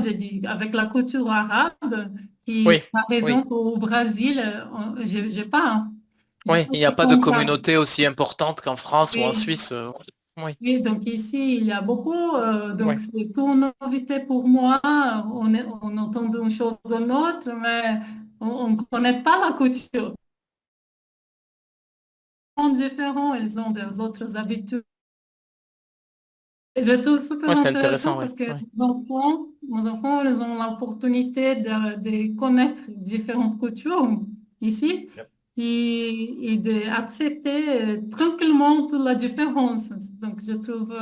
j'ai dit, avec la culture arabe, qui, Oui, par oui, exemple, au Brésil, j'ai pas, hein. J'ai oui. pas Il n'y a ce pas de contact. communauté aussi importante qu'en France ou en Et, Suisse. Oui, et donc ici, il y a beaucoup, donc oui. c'est tout novité pour moi. On entend d'une chose à une autre, mais on ne connaît pas la culture. Ils sont différents, ils ont des autres habitudes. Et je trouve super Ouais, c'est intéressant intéressant, oui. parce que Oui. nos enfants, ils ont l'opportunité de connaître différentes cultures ici et d'accepter tranquillement toute la différence. Donc, je trouve...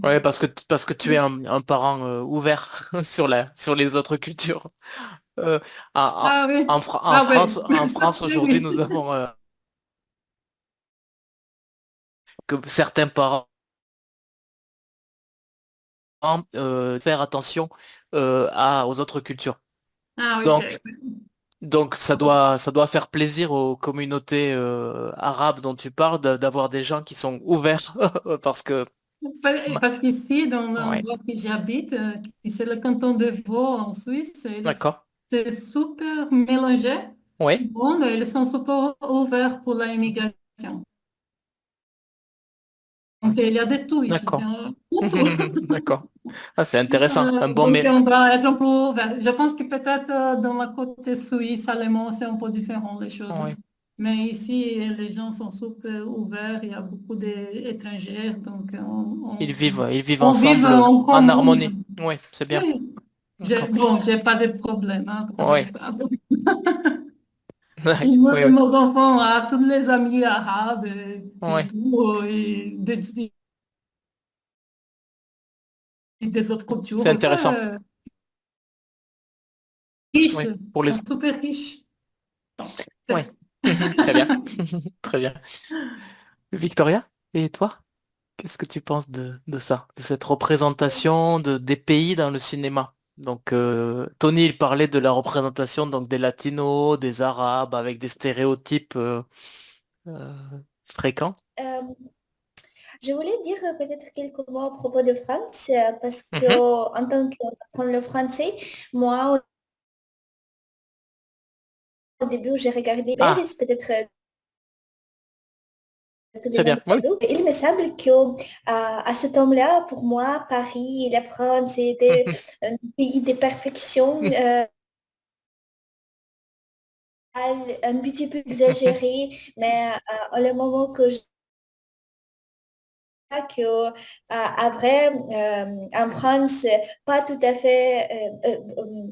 Ouais, parce que tu es un parent ouvert sur les autres cultures. Euh, ah oui, En ah France, oui, en ça France c'est aujourd'hui, oui. nous avons que certains parents faire attention aux autres cultures. Ah oui, Donc, donc ça doit faire plaisir aux communautés arabes dont tu parles d'avoir des gens qui sont ouverts parce que bah, parce qu'ici, dans ouais, l'endroit que j'habite, qui c'est le canton de Vaud en Suisse, d'accord. c'est super mélangé. Oui. Bon, ils sont super ouverts pour l'immigration. Donc, il y a de tout ici, D'accord. tiens, pour tout. D'accord. Ah, c'est intéressant. Un bon Donc, mais on doit être un peu ouvert. Je pense que peut-être dans la côté suisse, allemand, c'est un peu différent les choses. oui. Mais ici, les gens sont super ouverts. Il y a beaucoup d'étrangers. Donc, Ils vivent on vit ensemble en en harmonie. commun. Oui, c'est bien. Oui. D'accord. Bon, j'ai pas de problème hein, avec Oui. ça. Oui, oui, oui. Nos enfants ont tous les amis arabes et Oui. tout, et des autres C'est cultures. intéressant. Ça, riches, Oui. Pour les. sont super riches. Donc, c'est Oui. ça. Très bien. Très bien. Victoria, et toi? Qu'est-ce que tu penses de ça, de cette représentation des pays dans le cinéma? Donc, Tony, il parlait de la représentation donc, des Latinos, des Arabes, avec des stéréotypes euh, fréquents. Euh, je voulais dire peut-être quelques mots à propos de France, parce que Mhm. en tant qu'apprendre le français, moi, au début, j'ai regardé Paris, Ah, peut-être tout le très monde bien. Oui. l'a vu. Il me semble que à ce temps-là, pour moi, Paris et la France étaient un pays de perfection, un petit peu exagéré, mais le moment que je que à vrai en France pas tout à fait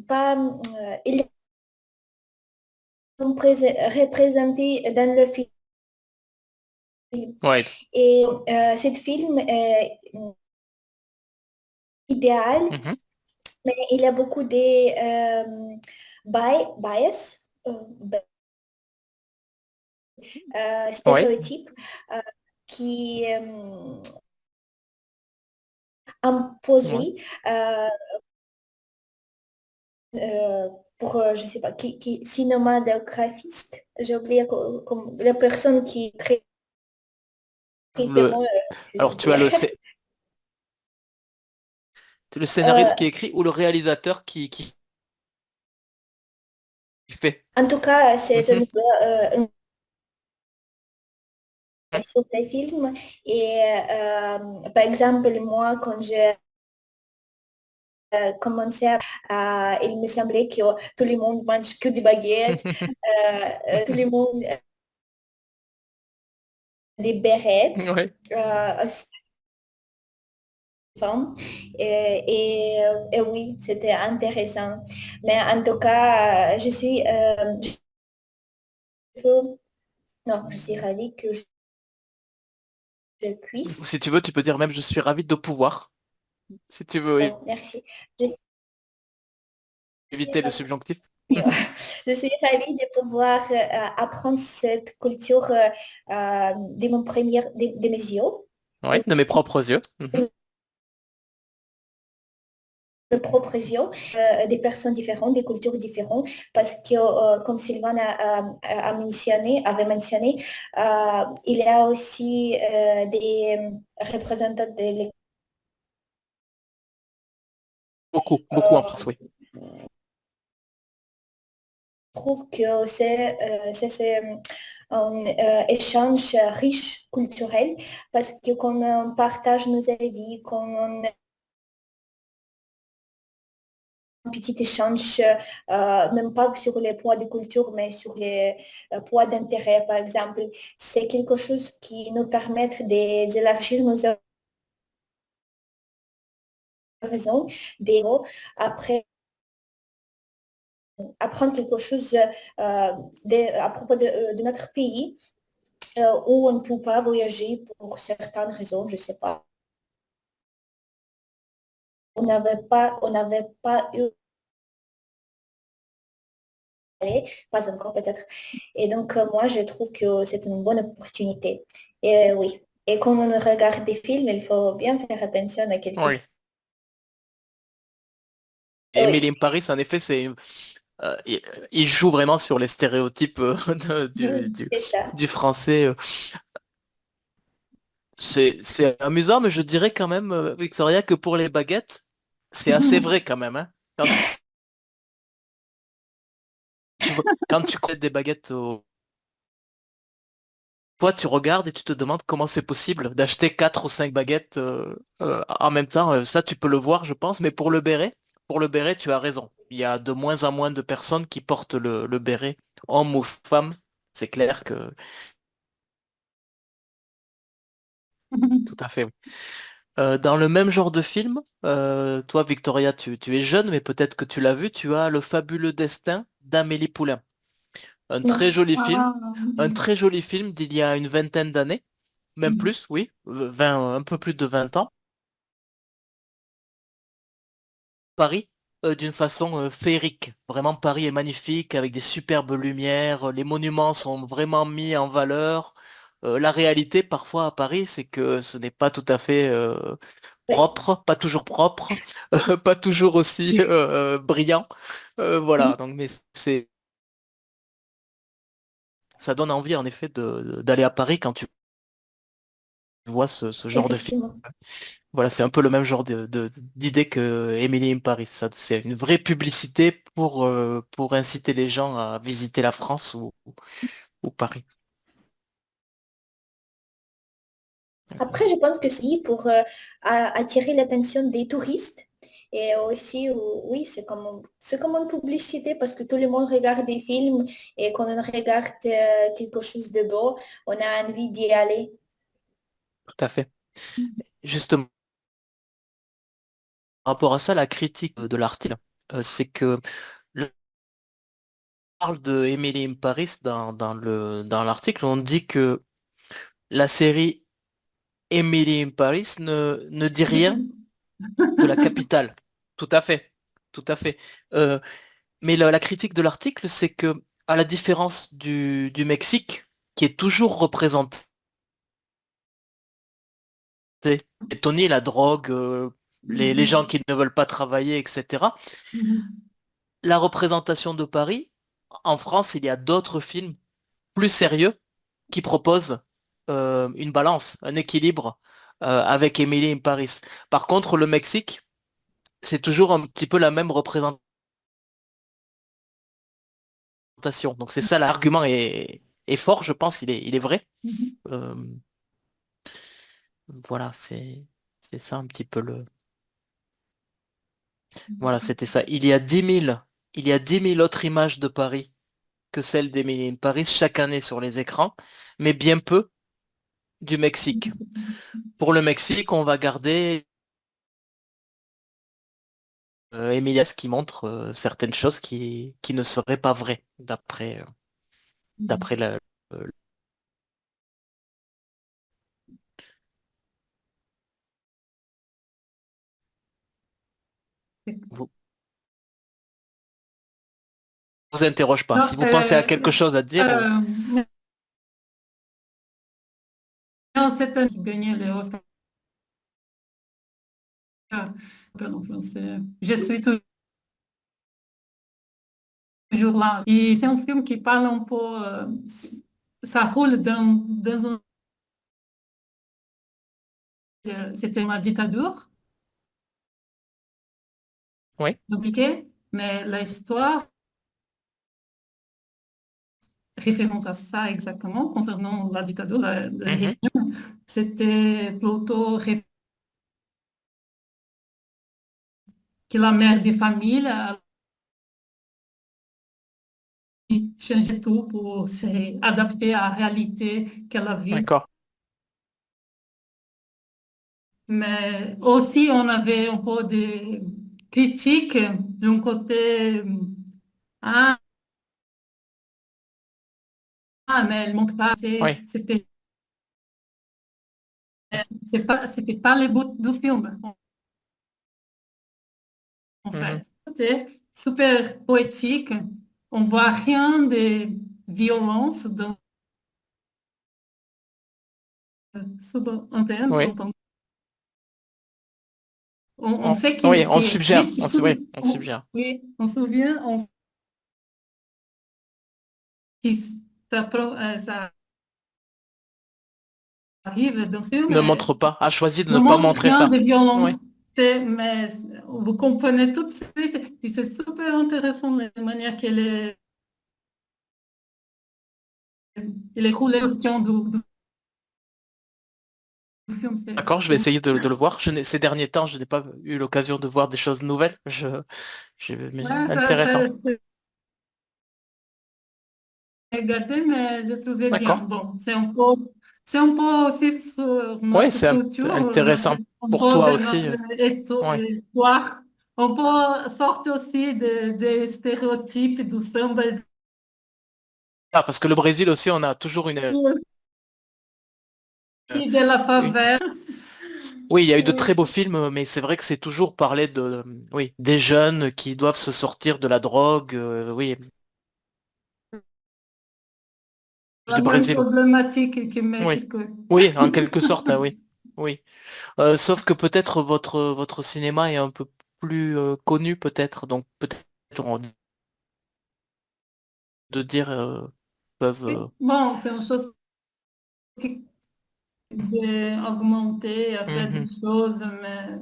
pas ils sont représentés dans le film Oui. et cet film est idéal Mhm. mais il y a beaucoup de bias Oui. stéréotypes euh, qui Oui. imposés euh, euh, pour, je sais pas, cinématographiste, j'ai oublié comme la personne qui crée ces Le... mots, j'ai Alors, tu as oublié. le Euh, scénariste qui écrit ou le réalisateur qui fait. En tout cas, c'est Mhm. une version des films. Et par exemple, moi, quand j'ai commencé il me semblait que tout le monde mange que des baguettes, tout le monde des bérettes. Oui. Aussi, femmes. Et oui, c'était intéressant. Mais en tout cas, non, je suis ravie que je puisse. Si tu veux, tu peux dire même je suis ravi de pouvoir. Si tu veux Bon, merci. Je suis éviter le ravie, subjonctif. je suis ravie de pouvoir apprendre cette culture de mes yeux, Oui, de de mes propres yeux. Mhm. mes propres yeux, des personnes différentes, des cultures différentes, parce que, comme Sylvain avait mentionné, il y a aussi des représentants de Beaucoup, beaucoup en France, oui. Je trouve que c'est un échange riche culturel parce que quand on partage nos avis, quand on a un petit échange, même pas sur les poids de culture, mais sur les poids d'intérêt, par exemple, c'est quelque chose qui nous permet d'élargir nos horizons, après apprendre quelque chose à propos de notre pays où on ne peut pas voyager pour certaines raisons, je ne sais pas. On n'avait pas eu, pas encore peut-être. Et donc, moi, je trouve que c'est une bonne opportunité. Et oui. Et quand on regarde des films, il faut bien faire attention à quelques... Oui. Et Oui, Emily in Paris, en effet, il joue vraiment sur les stéréotypes c'est ça. du français. C'est amusant, mais je dirais quand même, Victoria, que pour les baguettes, c'est assez vrai quand même, hein. Quand tu collectes des baguettes toi, tu regardes et tu te demandes comment c'est possible d'acheter 4 ou 5 baguettes en même temps. Ça, tu peux le voir, je pense, mais pour le béret, tu as raison. Il y a de moins en moins de personnes qui portent le béret, homme ou femme. C'est clair que tout à fait. Oui. Dans le même genre de film, toi, Victoria, tu es jeune, mais peut-être que tu l'as vu, tu as Le fabuleux destin d'Amélie Poulain. Un très Non. joli film, Ah, un très joli film d'il y a une vingtaine d'années, même plus, oui, 20, un peu plus de 20 ans. Paris d'une façon féerique. Vraiment, Paris est magnifique avec des superbes lumières. Les monuments sont vraiment mis en valeur. La réalité, parfois à Paris, c'est que ce n'est pas tout à fait Oui. propre, pas toujours propre, pas toujours aussi brillant. Voilà. Donc, mais ça donne envie en effet d'aller à Paris quand tu vois ce genre de film. Effectivement. Voilà, c'est un peu le même genre d'idée que Emily in Paris. Ça, c'est une vraie publicité pour inciter les gens à visiter la France ou Paris. Après, je pense que c'est pour attirer l'attention des touristes. Et aussi, oui, c'est comme une publicité parce que tout le monde regarde des films et quand on regarde quelque chose de beau, on a envie d'y aller. Tout à fait. Justement, par rapport à ça, la critique de l'article, c'est que le parle de Emily in Paris dans l'article, on dit que la série Emily in Paris ne dit rien de la capitale. Tout à fait. Tout à fait. Euh, Mais la critique de l'article, c'est que, à la différence du Mexique, qui est toujours représenté, et Tony, la drogue, les gens qui ne veulent pas travailler, etc., la représentation de Paris, en France, il y a d'autres films plus sérieux qui proposent une balance, un équilibre avec Emily in Paris. Par contre, le Mexique, c'est toujours un petit peu la même représentation. Donc c'est ça, l'argument est fort, je pense, il est vrai. Euh, Voilà, c'est ça un petit peu le. Voilà, c'était ça. Il y a 10 000 autres images de Paris que celles d'Emily in Paris chaque année sur les écrans, mais bien peu du Mexique. Pour le Mexique, on va garder Emilias qui montre certaines choses qui ne seraient pas vraies d'après euh, vous vous interroge pas. non, Si vous pensez à quelque chose à dire, euh, non, c'est un qui gagnait les Oscars en français. Je suis toujours là. Et c'est un film qui parle un peu, ça roule dans un, c'était ma dictature. Oui. compliqué, mais l'histoire référente à ça exactement, concernant la dictature, le Mhm. régime, c'était plutôt que la mère de famille a changé tout pour s'adapter à la réalité qu'elle a vit. D'accord. Mais aussi, on avait un peu de critiques d'un côté, ah, mais elle ne montre pas, Oui. c'était pas le but du film, en Mhm. fait. C'était super poétique. On voit rien de violence dans subalterne. Oui. Donc, on sait Oui, qu'il on suggère. existe. Oui, on suggère. Oui, on se souvient, qui ça arrive dans ce film, Ne mais montre pas. A choisi de ne ne pas montre montrer rien de ça. violence. Oui. Mais vous comprenez tout de suite. Et c'est super intéressant la manière elle est roulée au question du film. D'accord, je vais essayer de le voir. Ces derniers temps, je n'ai pas eu l'occasion de voir des choses nouvelles. Mais Ouais, intéressant. c'est regardé, mais j'ai trouvé bien. D'accord. Bon, c'est un peu aussi sur Oui, notre c'est culture, intéressant un pour peu toi de aussi. notre Oui. histoire. On peut sortir aussi des stéréotypes du samba Ah, parce que le Brésil aussi, on a toujours et de la une... favela. Oui, il y a eu de très Oui. beaux films, mais c'est vrai que c'est toujours parlé oui, des jeunes qui doivent se sortir de la drogue. Oui, La du même Brésil. problématique que Oui. Mexique. Oui, en quelque sorte, ah oui. Oui. Sauf que peut-être votre cinéma est un peu plus connu, peut-être. Donc peut-être de dire peuvent. Oui. Bon, c'est une chose qui d'augmenter, à faire des Mhm. choses, mais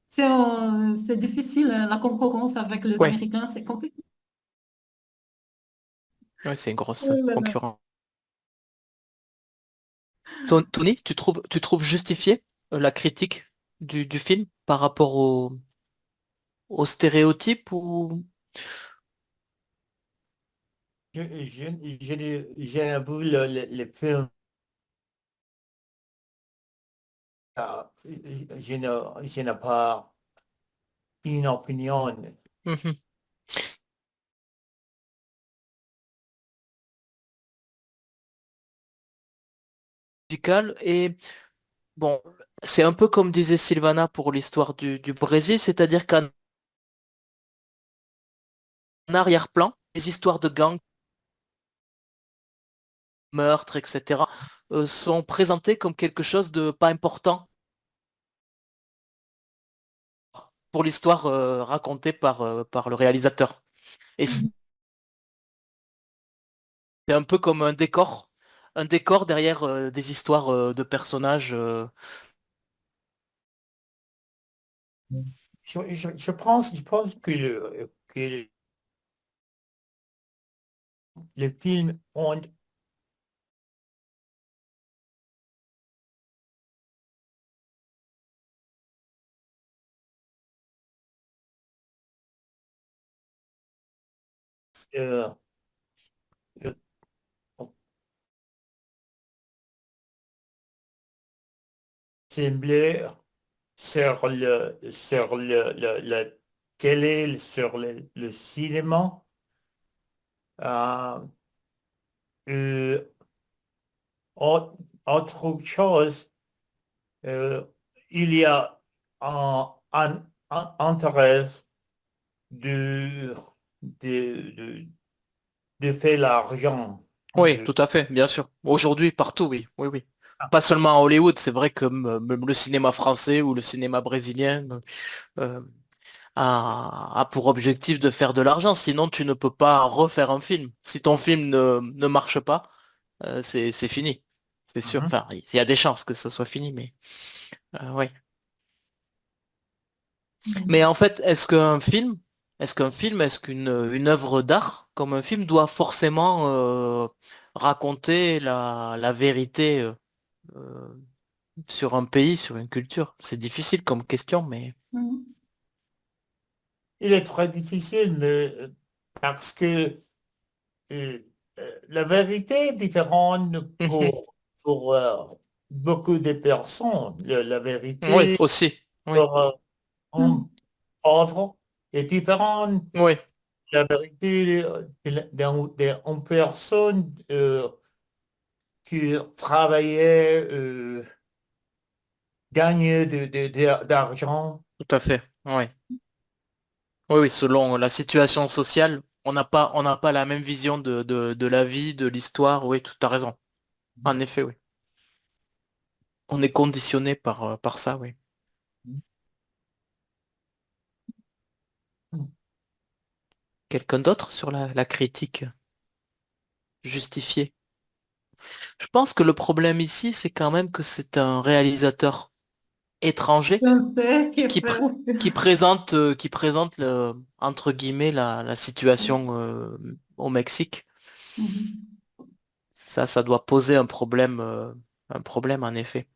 c'est difficile. La concurrence avec les Ouais, Américains, c'est compliqué. ouais, c'est une grosse Oui, voilà. concurrence. Tony, tu trouves justifié la critique du film par rapport aux stéréotypes ou... Je, j'ai vu le film, je n'ai pas une opinion. Mhm. Musical et bon, c'est un peu comme disait Sylvana pour l'histoire du Brésil, c'est-à-dire qu'en arrière-plan, les histoires de gangs, meurtres, etc., sont présentées comme quelque chose de pas important pour l'histoire racontée par le réalisateur. Et c'est un peu comme un décor derrière des histoires de personnages. Je pense que le film ont euh, euh, semblé sur la télé, sur le cinéma. Euh, euh, au- Autre chose, euh, il y a un intérêt de, de, de, de faire l'argent. Oui, tout à fait, bien sûr. Aujourd'hui, partout, oui, oui, oui. Pas seulement à Hollywood, c'est vrai que même le cinéma français ou le cinéma brésilien euh, a pour objectif de faire de l'argent. Sinon, tu ne peux pas refaire un film. Si ton film ne marche pas, c'est fini. C'est sûr. Mhm. Enfin, il y a des chances que ce soit fini, mais oui. Mais en fait, est-ce qu'une une œuvre d'art, comme un film, doit forcément raconter la vérité euh, sur un pays, sur une culture? C'est difficile comme question, mais Mhm. Il est très difficile, mais parce que euh, la vérité est différente pour beaucoup de personnes. La oui, vérité aussi. Oui, pour un pauvre est différente oui, de la vérité d'une personne qui travaillait, gagnait d'argent. tout à fait. Oui. Oui, oui, selon la situation sociale, on n'a pas la même vision de la vie, de l'histoire. Oui, tout à raison. En effet, oui. On est conditionné par ça, oui. Quelqu'un d'autre sur la critique justifiée? Je pense que le problème ici, c'est quand même que c'est un réalisateur étranger Je sais qui qui, fait. qui présente entre guillemets, la situation au Mexique. Mhm. Ça doit poser un problème en effet.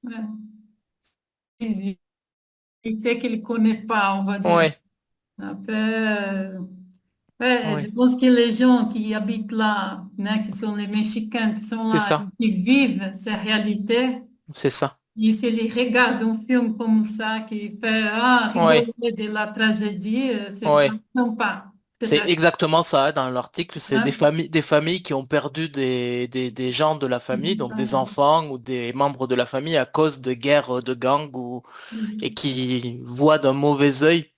Ouais. Visibilité qu'il ne connaît pas, on va dire. Ouais, Après, ouais, je ouais, pense que les gens qui habitent là, né, qui sont les Mexicains, qui sont c'est là, ça, qui vivent ces réalités, c'est ça. et s'ils regardent un film comme ça, qui fait Ouais, rigoler de la tragédie, c'est pas ouais. sympa, C'est peut-être. exactement ça, hein, dans l'article, c'est Hein? des familles qui ont perdu des gens de la famille, donc des Mhm. enfants ou des membres de la famille à cause de guerres de gangs et Mhm. qui voient d'un mauvais œil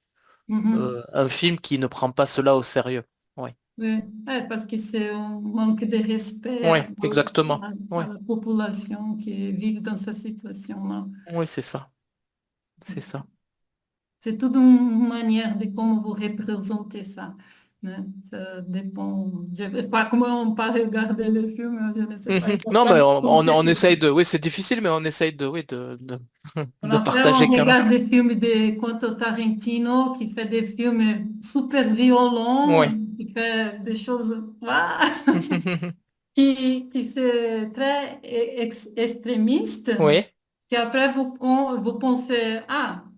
Mhm. un film qui ne prend pas cela au sérieux. Oui, Oui, ouais, parce que c'est un manque de respect oui, exactement. Oui, à la population qui vit dans cette situation-là. oui, c'est ça. C'est ça. C'est toute une manière de comment vous représentez ça. Né? Ça dépend. Je ne sais pas comment on peut regarder le film, je ne sais pas Mhm. Non, mais exactement comment c'est. on essaye de. Oui, c'est difficile, mais on essaye de, oui, de Après, on partager quand même. regarde des films de Quentin Tarantino qui fait des films super violents, Oui. qui fait des choses qui c'est très extrémiste. Oui. Puis après, vous pensez,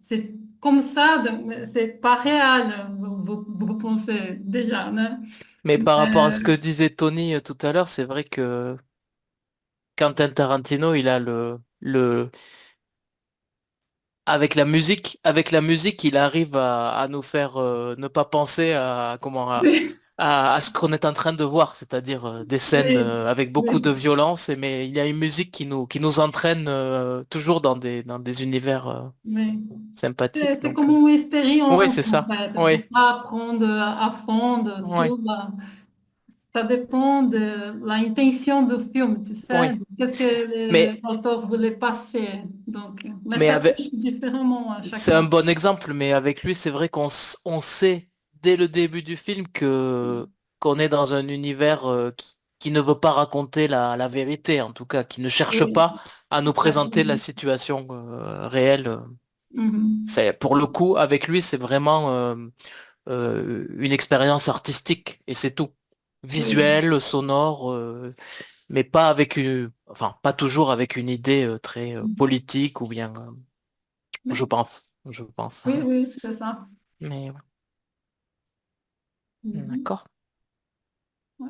c'est comme ça, donc, c'est pas réel, vous pensez déjà, non? Mais par rapport à ce que Euh, disait Tony tout à l'heure, c'est vrai que Quentin Tarantino, il a avec la musique, il arrive à nous faire ne pas penser oui, à ce qu'on est en train de voir, c'est-à-dire des scènes oui, avec beaucoup de oui, violence, mais il y a une musique qui nous entraîne toujours dans des univers oui. sympathiques. C'est Donc, comme une oui, expérience, c'est en ça. fait. Il ne faut Oui, pas apprendre à fond de oui, tout. Là. Ça dépend de l'intention du film, tu sais. oui. Qu'est-ce que Mais, l'auteur voulait passer. Donc, mais mais ça avec, touche différemment à c'est un chacun. bon exemple, mais avec lui, c'est vrai on sait dès le début du film qu'on est dans un univers qui ne veut pas raconter la vérité, en tout cas, qui ne cherche Oui, pas à nous présenter la exactement. situation réelle. Mhm. Pour le coup, avec lui, c'est vraiment une expérience artistique et c'est tout. Oui. Visuel, sonore, mais pas enfin, pas toujours avec une idée très politique ou bien, je pense. Oui, oui, c'est ça. Mais ouais. Mhm. D'accord. Ouais.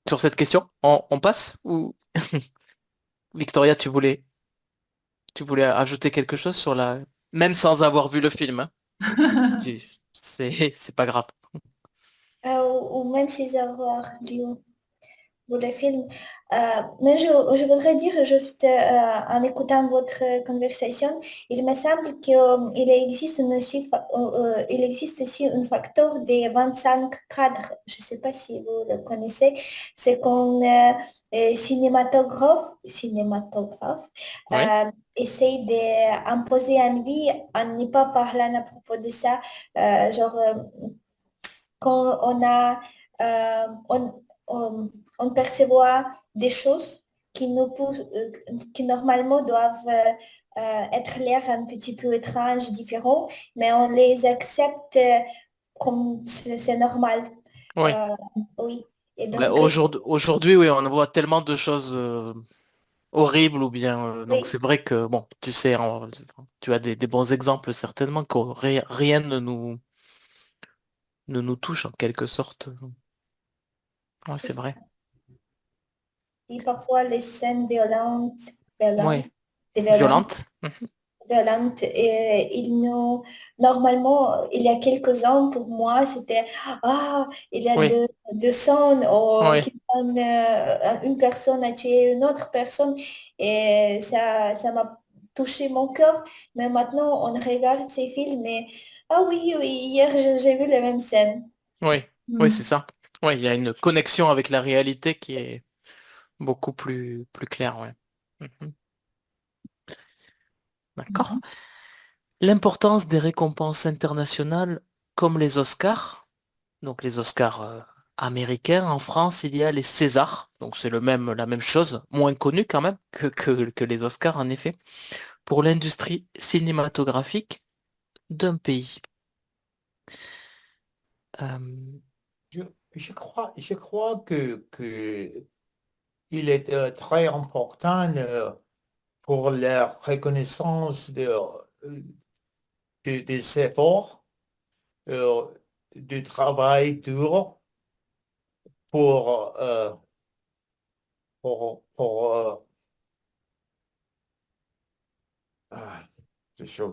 Sur cette question, on passe ou Victoria, tu voulais ajouter quelque chose sur même sans avoir vu le film, hein. Si tu, c'est pas grave. Ou même sans avoir lu pour le film. Mais je voudrais dire juste en écoutant votre conversation, il me semble qu'il existe, il existe aussi un facteur des 25 cadres. Je ne sais pas si vous le connaissez. C'est qu'un cinématographe Oui, essaye d'imposer en lui en n'y pas parlant à propos de ça. Genre, quand on perçoit des choses qui normalement doivent être l'air un petit peu étrange, différent, mais on les accepte comme c'est normal. Oui. Euh, oui. Et Là, donc, aujourd'hui, oui, on voit tellement de choses horribles ou bien. Donc oui, c'est vrai que, bon, tu sais, tu as des bons exemples certainement que rien ne nous touche en quelque sorte. Ouais, c'est c'est ça. vrai. Et parfois, les scènes violentes, Oui. violentes, violentes, Violente. violentes, normalement, il y a quelques ans, pour moi, c'était, ah, il y a Oui. de sang, ou Oui. une personne a tué une autre personne, et ça m'a touché mon cœur. Mais maintenant, on regarde ces films et, ah oui, oui, hier, j'ai vu les mêmes scènes. Oui. Oui, c'est ça. Oui, il y a une connexion avec la réalité qui est beaucoup plus claire. Ouais. Mhm. D'accord. L'importance des récompenses internationales comme les Oscars. Donc les Oscars américains. En France, il y a les Césars. Donc c'est la même chose, moins connu quand même que les Oscars en effet, pour l'industrie cinématographique d'un pays. Euh, Je, je crois que il est très important pour la reconnaissance des efforts, euh, du travail dur pour, pour ah, je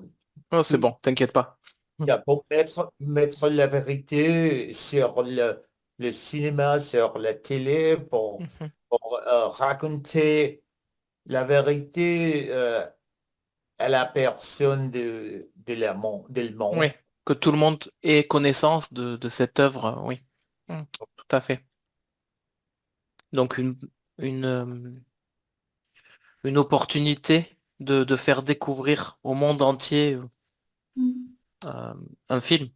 Oh, c'est bon, t'inquiète pas. pour mettre la vérité sur le cinéma, sur la télé, Mhm. pour raconter la vérité à la personne du Oui, monde. que tout le monde ait connaissance de cette œuvre, oui. Tout à fait. Donc une, euh, une opportunité de faire découvrir au monde entier euh, un film,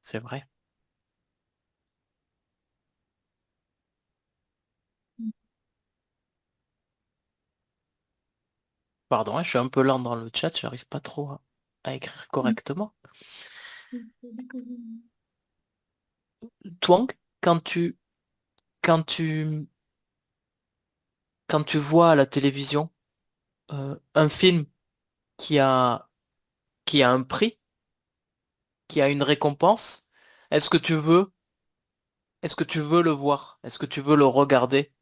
c'est vrai. Pardon, hein, je suis un peu lent dans le chat, j'arrive pas trop à écrire correctement. Twang, quand tu, quand tu, quand tu vois à la télévision un film qui a, qui a un prix, qui a une récompense, est-ce que tu veux, est-ce que tu veux le voir? Est-ce que tu veux le regarder?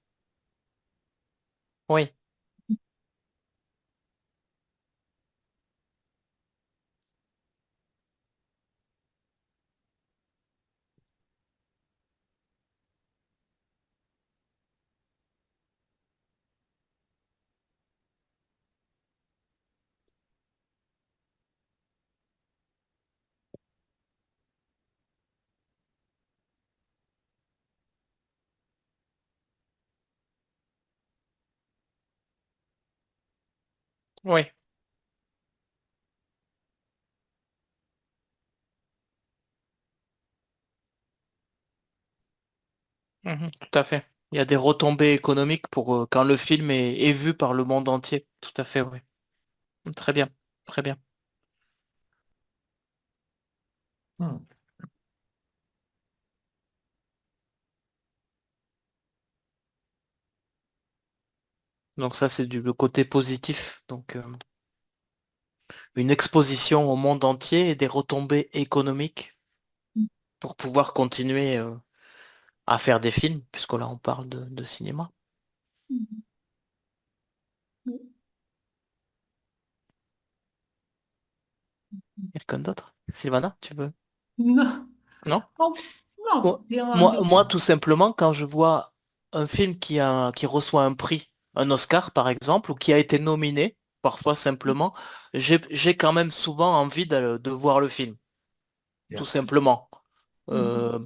Oui, oui, tout à fait. Il y a des retombées économiques pour quand le film est vu par le monde entier. Tout à fait, oui. Très bien, très bien. Hmm. Donc ça, c'est le côté positif. Donc une exposition au monde entier et des retombées économiques pour pouvoir continuer à faire des films, puisque là, on parle de cinéma. Quelqu'un d'autre? Sylvana, tu veux? Non, Non? oh, non, Moi, bien, moi, tout simplement, quand je vois un film qui reçoit un prix, un Oscar par exemple, ou qui a été nominé, parfois simplement, j'ai quand même souvent envie de voir le film, tout Yes. simplement. Euh,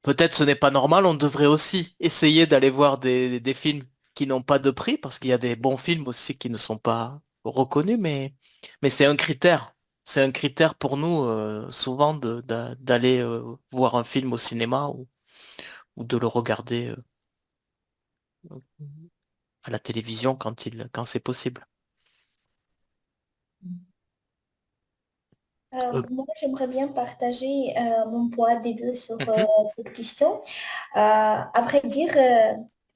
Peut-être ce n'est pas normal, on devrait aussi essayer d'aller voir des films qui n'ont pas de prix, parce qu'il y a des bons films aussi qui ne sont pas reconnus, mais c'est un critère. C'est un critère pour nous, souvent, d'aller voir un film au cinéma ou de le regarder à la télévision quand c'est possible. Euh, Moi, j'aimerais bien partager mon point de vue sur mhm, cette question. À vrai dire,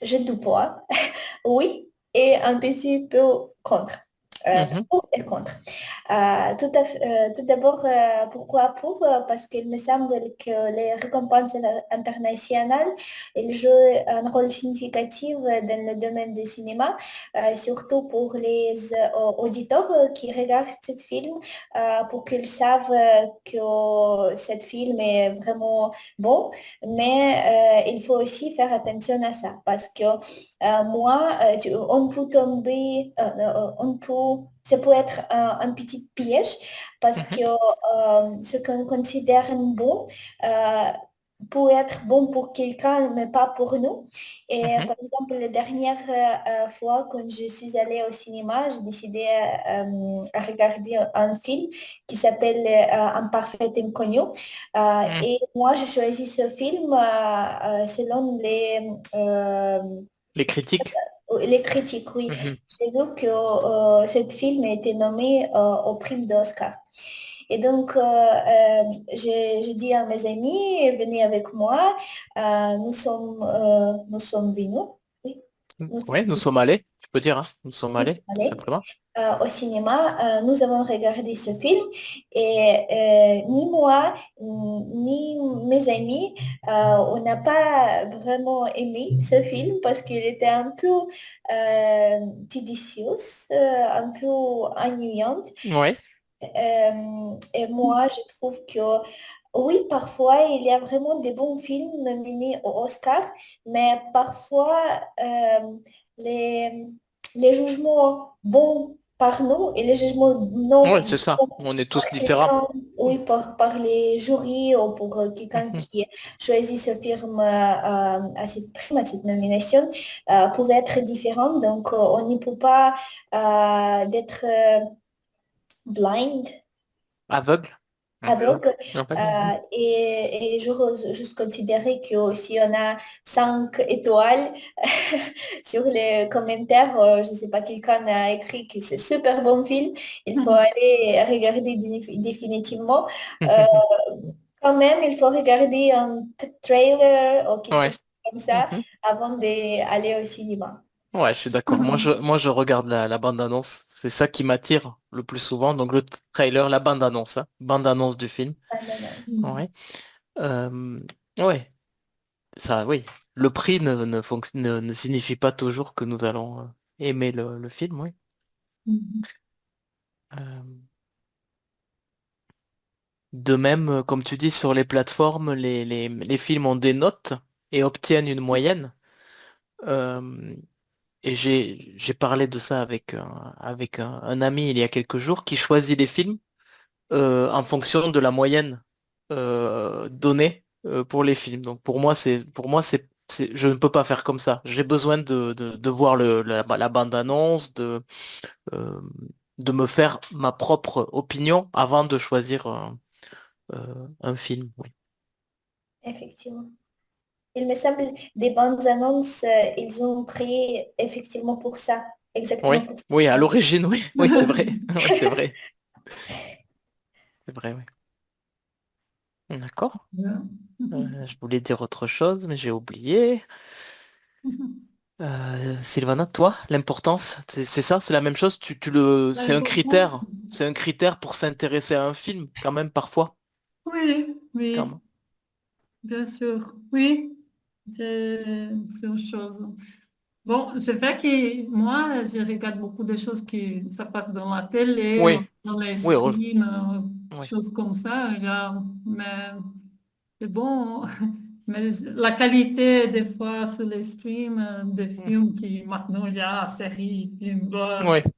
j'ai du poids, oui, et un petit peu contre. mhm, Pour et contre. Tout d'abord, pourquoi pour? Parce qu'il me semble que les récompenses internationales, elles jouent un rôle significatif dans le domaine du cinéma, surtout pour les auditeurs qui regardent ce film, pour qu'ils savent que ce film est vraiment bon. Mais il faut aussi faire attention à ça, parce que on peut tomber, ça peut être un petit piège parce que mhm, ce qu'on considère bon euh, peut être bon pour quelqu'un, mais pas pour nous. Et mhm, par exemple, la dernière fois, quand je suis allée au cinéma, j'ai décidé à regarder un film qui s'appelle Un parfait inconnu. mhm. Et moi, j'ai choisi ce film selon Les critiques. les critiques, oui. Mhm. J'ai vu que ce film a été nommé au prix d'Oscar. Et donc, j'ai dit à mes amis, venez avec moi. Nous sommes venus. Oui, nous Ouais, sommes nous sommes allés, tu peux dire, hein. Nous sommes allés, tout allés simplement. au cinéma. Nous avons regardé ce film et ni moi, ni mes amis, on n'a pas vraiment aimé ce film parce qu'il était un peu tedious, un peu ennuyant. Ouais. Et moi, je trouve que oui, parfois, il y a vraiment des bons films nominés au Oscar, mais parfois, les, les jugements bons par nous et les jugements Ouais, non c'est ça. bons On est par tous différents. quelqu'un, oui, par les jurys ou pour quelqu'un Mhm. qui choisit ce film à cette prime, à cette nomination, pouvaient être différents. Donc, on ne peut pas d'être blind, Aveugle. Mhm. aveugle. Aveugle. Mhm. Et j'ose juste considérer que si on a 5 étoiles sur les commentaires, je ne sais pas, quelqu'un a écrit que c'est super bon film, il faut aller regarder définitivement. Euh, Quand même, il faut regarder un trailer ou quelque Ouais. chose comme ça Mhm. avant d'aller au cinéma. Ouais, je suis d'accord. Moi, je regarde la bande-annonce. C'est ça qui m'attire le plus souvent. Donc, le trailer, la bande-annonce, hein. Bande-annonce du film. Ananas. Ouais. Euh, ouais. Ça, oui. Le prix ne signifie pas toujours que nous allons aimer le film, oui. Euh, de même, comme tu dis, sur les plateformes, les films ont des notes et obtiennent une moyenne. Euh, et j'ai parlé de ça avec un ami il y a quelques jours qui choisit les films en fonction de la moyenne donnée pour les films. Donc je ne peux pas faire comme ça. J'ai besoin de voir la bande-annonce, euh, de me faire ma propre opinion avant de choisir un film. Oui. Effectivement. Il me semble des bandes annonces, ils ont créé effectivement pour ça, exactement Oui, pour ça. oui, à l'origine, oui, oui, c'est vrai. Oui, c'est vrai. C'est vrai, oui. D'accord. Je voulais dire autre chose, mais j'ai oublié. Sylvana, toi, l'importance, c'est ça, c'est la même chose. L'importance, C'est un critère pour s'intéresser à un film, quand même, parfois. oui, Quand oui, même. bien sûr, oui, c'est autre chose. Bon, c'est vrai que moi, je regarde beaucoup de choses qui ça passe dans la télé, Oui, dans les oui, streams, oui. choses comme ça. Mais c'est bon, mais la qualité des fois sur les streams, des films qui maintenant il y a séries, films, Oui, c'est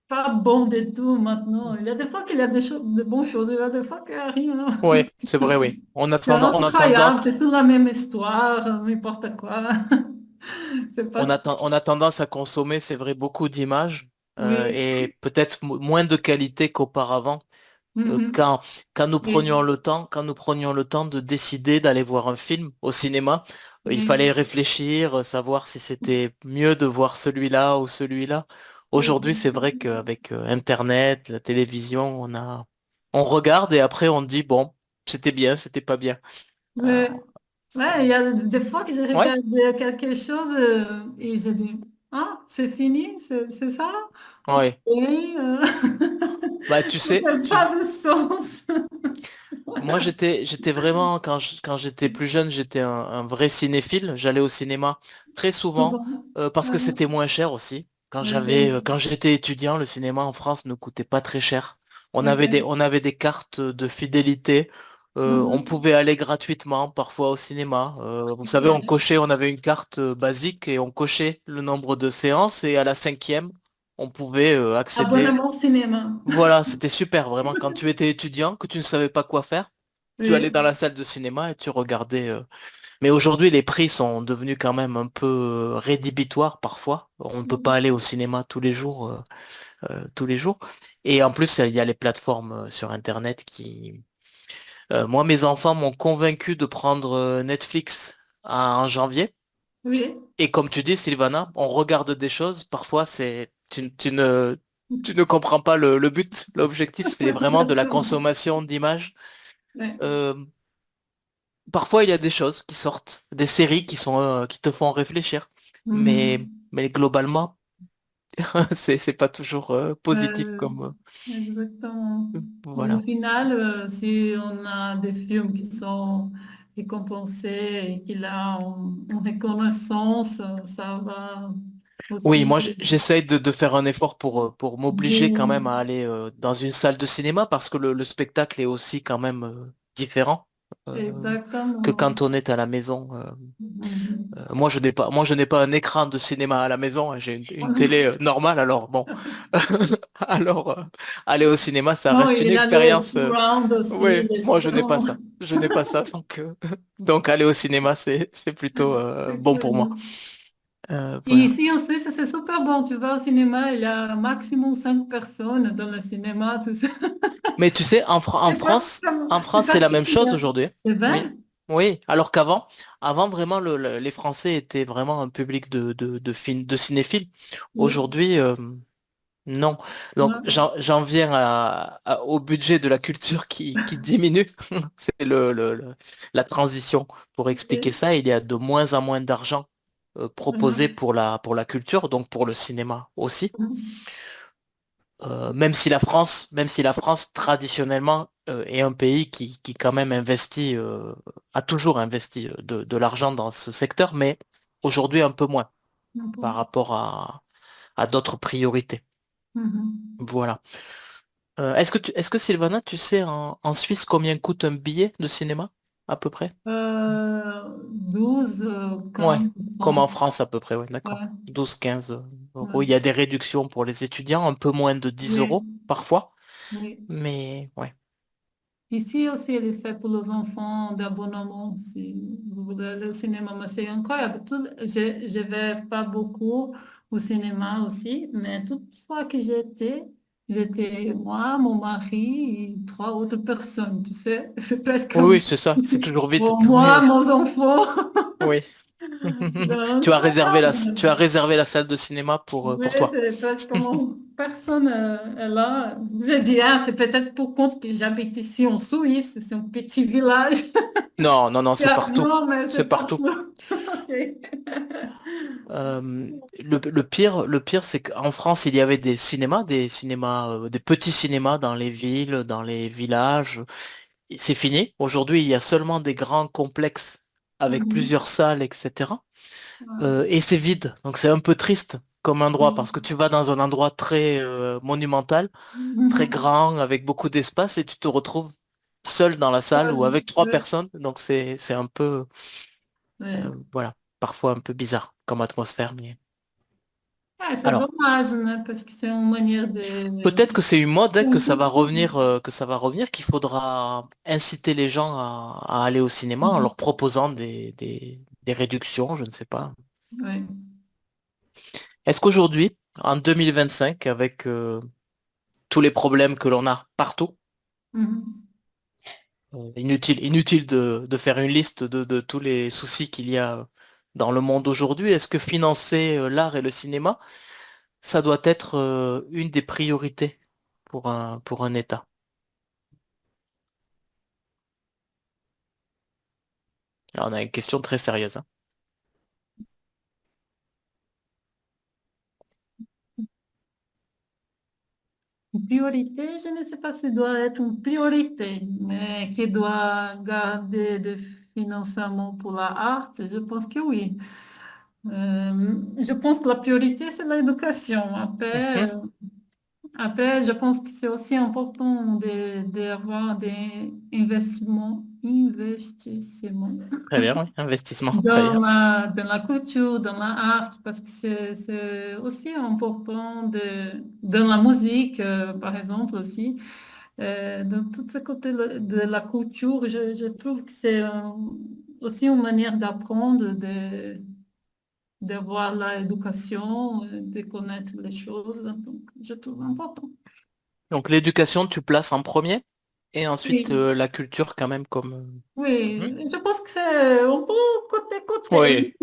pas bon du tout maintenant. Il y a des fois qu'il y a des choses, de bonnes choses, il y a des fois qu'il n'y a rien. oui, c'est vrai, oui. C'est On a tendance, incroyable, c'est toute la même histoire, n'importe quoi. C'est pas... on a tendance à consommer, c'est vrai, beaucoup d'images Oui. et peut-être moins de qualité qu'auparavant. euh, Mhm. quand, Oui. quand nous prenions le temps de décider d'aller voir un film au cinéma, il fallait Oui. réfléchir, savoir si c'était mieux de voir celui-là ou celui-là. Oui. Aujourd'hui, c'est vrai qu'avec Internet, la télévision, On regarde et après on dit, bon, c'était bien, c'était pas bien. Euh, Ouais, ouais, il y a des fois que je ouais, regarde quelque chose et je dis, ah, c'est fini, c'est ça? Ok. ouais. Bah, tu Ça sais, fait pas de sens. moi j'étais vraiment, quand j'étais plus jeune, j'étais un vrai cinéphile. J'allais au cinéma très souvent Bon, parce que ouais, c'était moins cher aussi. ok, Quand j'étais étudiant, le cinéma en France ne coûtait pas très cher. ok. On avait des cartes de fidélité. On Mhm. pouvait aller gratuitement parfois au cinéma. Vous savez, Ok. on avait une carte basique et on cochait le nombre de séances et à la cinquième, on pouvait accéder. Abonnement cinéma. Voilà, c'était super, vraiment. Quand tu étais étudiant, que tu ne savais pas quoi faire, tu allais Oui. dans la salle de cinéma et tu regardais. Mais aujourd'hui, les prix sont devenus quand même un peu rédhibitoires parfois. On ne peut pas aller au cinéma tous les jours. Et en plus, il y a les plateformes sur Internet qui. Moi, mes enfants m'ont convaincu de prendre Netflix en janvier. Oui. Et comme tu dis, Sylvana, on regarde des choses. Parfois, tu ne comprends pas le but. L'objectif, c'est vraiment de la Exactement. consommation d'images. Ouais. Euh, Parfois, il y a des choses qui sortent, des séries qui te font réfléchir. Mhm. Mais globalement, c'est pas toujours positif Euh, comme, Exactement. Au voilà. final, si on a des films qui sont récompensés et qu'il a une reconnaissance, ça va Oui, aussi moi, j'essaye de faire un effort pour m'obliger quand même bien. à aller dans une salle de cinéma parce que le spectacle est aussi quand même différent que Exactement. quand on est à la maison. Mhm. Moi, je n'ai pas un écran de cinéma à la maison, hein, j'ai une télé normale, alors bon. Alors, aller au cinéma, ça Non, reste une il a le expérience. surround aussi, Oui, le moi, je n'ai pas son. ça. Je n'ai pas ça, donc, donc aller au cinéma, c'est plutôt C'est bon pour moi. cool. Et Voilà. ici en Suisse, c'est super bon. Tu vas au cinéma, il y a maximum 5 personnes dans le cinéma, tout ça. Mais tu sais, en C'est France, c'est pas la même petit, chose hein. aujourd'hui. C'est Oui. vrai? Oui, alors avant vraiment, les Français étaient vraiment un public de cinéphiles. Oui. Aujourd'hui, non. Donc, Ouais. j'en viens au budget de la culture qui diminue. C'est la transition. Pour expliquer Ok. ça, il y a de moins en moins d'argent proposé Mhm. pour la culture, donc pour le cinéma aussi. Mhm. Même si la France traditionnellement est un pays qui quand même investit, a toujours investi de l'argent dans ce secteur, mais aujourd'hui un peu moins par rapport à d'autres priorités. Mhm. Voilà. Est-ce que Sylvana, tu sais en Suisse combien coûte un billet de cinéma à peu près? 12, Ouais, 15 comme en francs. France à peu près, ouais, Ouais. d'accord. 12 15 euros. Il y Ouais. a des réductions pour les étudiants, un peu moins de 10 Oui. euros parfois, Oui. mais ouais. Ici aussi, elle est faite pour les enfants d'abonnement. Si vous voulez aller au cinéma, mais c'est incroyable. Je vais pas beaucoup au cinéma aussi, mais toute fois que j'étais moi, mon mari et 3 autres personnes, tu sais. C'est presque Oui, comme oui, c'est ça, c'est toujours vide. pour Oui, moi, oui. mes enfants. Oui. Donc, Tu as réservé la salle de cinéma oui, pour toi. c'est presque comme personne est là. J'ai dit, ah, c'est peut-être pour compte que j'habite ici en Suisse, c'est un petit village. Non, non, non, c'est partout. Non, mais C'est c'est partout. partout. Ok. Le pire, c'est qu'en France, il y avait des cinémas, des petits cinémas dans les villes, dans les villages. C'est fini. Aujourd'hui, il y a seulement des grands complexes avec Mhm. plusieurs salles, etc. Ouais. Et c'est vide. Donc c'est un peu triste comme endroit parce que Mhm. tu vas dans un endroit très monumental, très grand, avec beaucoup d'espace et tu te retrouves seul dans la salle ou avec trois Ouais. personnes. Donc c'est un peu, Ouais. voilà, parfois un peu bizarre comme atmosphère. Mais... Ouais, c'est Alors, dommage, hein, parce que c'est une manière de... peut-être que c'est une mode, hein, que ça va revenir, qu'il faudra inciter les gens à aller au cinéma en leur proposant des réductions, je ne sais pas. Ouais. Est-ce qu'aujourd'hui, en 2025, avec tous les problèmes que l'on a partout, Mhm. inutile de faire une liste de tous les soucis qu'il y a dans le monde aujourd'hui, est-ce que financer l'art et le cinéma, ça doit être une des priorités pour un État? Là, on a une question très sérieuse, hein. Une priorité, je ne sais pas si doit être une priorité, mais qui doit garder des financements pour l'art, je pense que oui. Je pense que la priorité, c'est l'éducation. Mhm. Après, je pense que c'est aussi important d'avoir des investissements Très bien, oui. Investissement, très bien. dans la culture, dans l'art, parce que c'est aussi important dans la musique, par exemple, aussi. Dans tout ce côté de la culture, je trouve que c'est aussi une manière d'apprendre, de voir l'éducation, de connaître les choses. Donc, je trouve important. Donc l'éducation, tu places en premier et ensuite Oui, la culture quand même comme... Mhm. oui, je pense que c'est un peu Oui, côté-côté.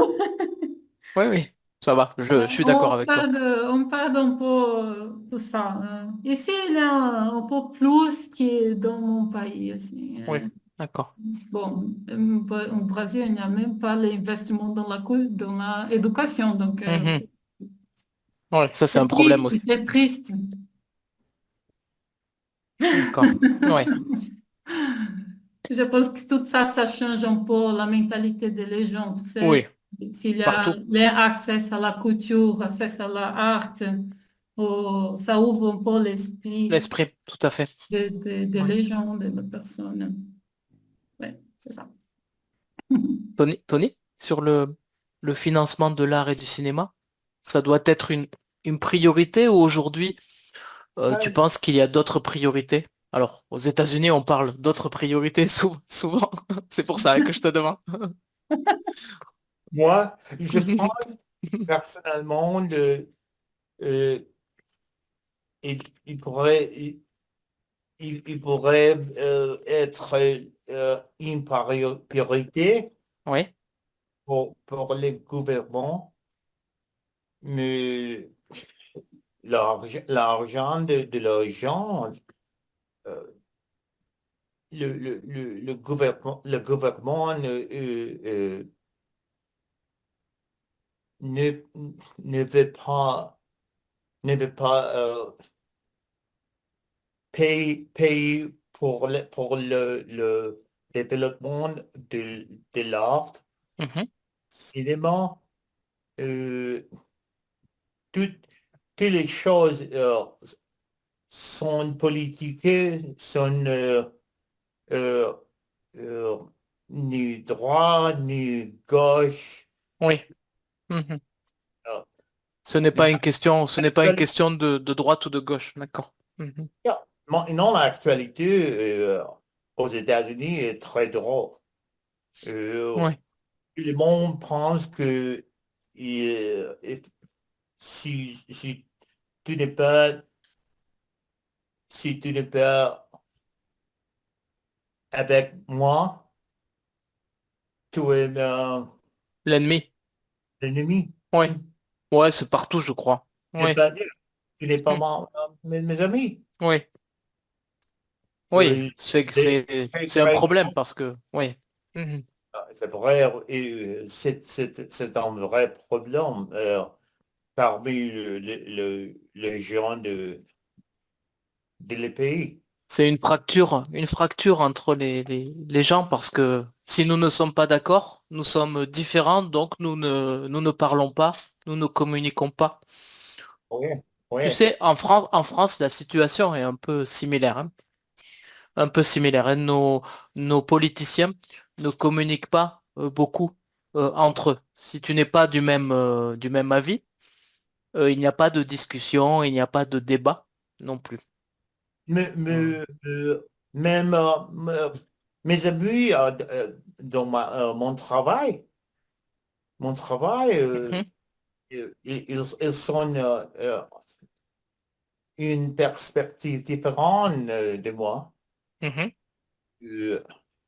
oui, oui, ça va, je suis d'accord avec toi. On parle un peu de ça, hein. Ici, il y a un peu plus que dans mon pays, aussi, Oui, hein. d'accord. Bon, au Brésil, il n'y a même pas l'investissement dans l'éducation, donc Mhm. Ouais, ça c'est un c'est problème triste, aussi. c'est triste. D'accord. Ouais, Je pense que tout ça, ça change un peu la mentalité des gens. Tu oui, sais, s'il y a partout. l'accès à la culture, accès à l'art, ça ouvre un peu l'esprit L'esprit, tout à fait. des Ouais. gens, des personnes. Ouais, c'est ça. Tony, sur le financement de l'art et du cinéma, ça doit être une priorité ou aujourd'hui tu penses qu'il y a d'autres priorités? Alors, aux États-Unis, on parle d'autres priorités souvent. C'est pour ça que je te demande. Moi, je pense personnellement, euh, il pourrait, il pourrait être une priorité Oui. pour les gouvernements, mais l'argent de l'argent, euh, le gouvernement ne, ne veut pas, ne veut pas payer pour le développement de l'art, Mhm. cinéma, euh, toutes, toutes les choses sont politiques, sont euh, euh, ni droit, ni gauche. Oui. Mhm. euh, Ce n'est pas une question, ce n'est pas une L'actualité, question de droite ou de gauche. D'accord. Mhm. maintenant, l'actualité aux États-Unis est très drôle. Oui. Tout le monde pense que si tu n'es pas, si tu n'es pas avec moi, tu es L'ennemi. l'ennemi. Oui. Tu Ouais, c'est partout, je crois. n'es Oui. pas, tu n'es pas Mhm. mes amis. Oui. Tu Oui. es C'est, des c'est, très c'est un très problème grands. parce que, oui. Mhm. C'est vrai, et c'est un vrai problème parmi les gens de les pays. C'est une fracture entre les gens parce que si nous ne sommes pas d'accord, nous sommes différents, donc nous ne parlons pas, nous ne communiquons pas. Oui, oui. Tu sais, en France, la situation est un peu similaire, hein. Un peu similaire, hein. Nos politiciens ne communiquent pas beaucoup entre eux. Si tu n'es pas du même avis, il n'y a pas de discussion, il n'y a pas de débat non plus. Hmm. Même mes amis dans mon travail, Mhm, ils sont une perspective différente de moi mhm. euh,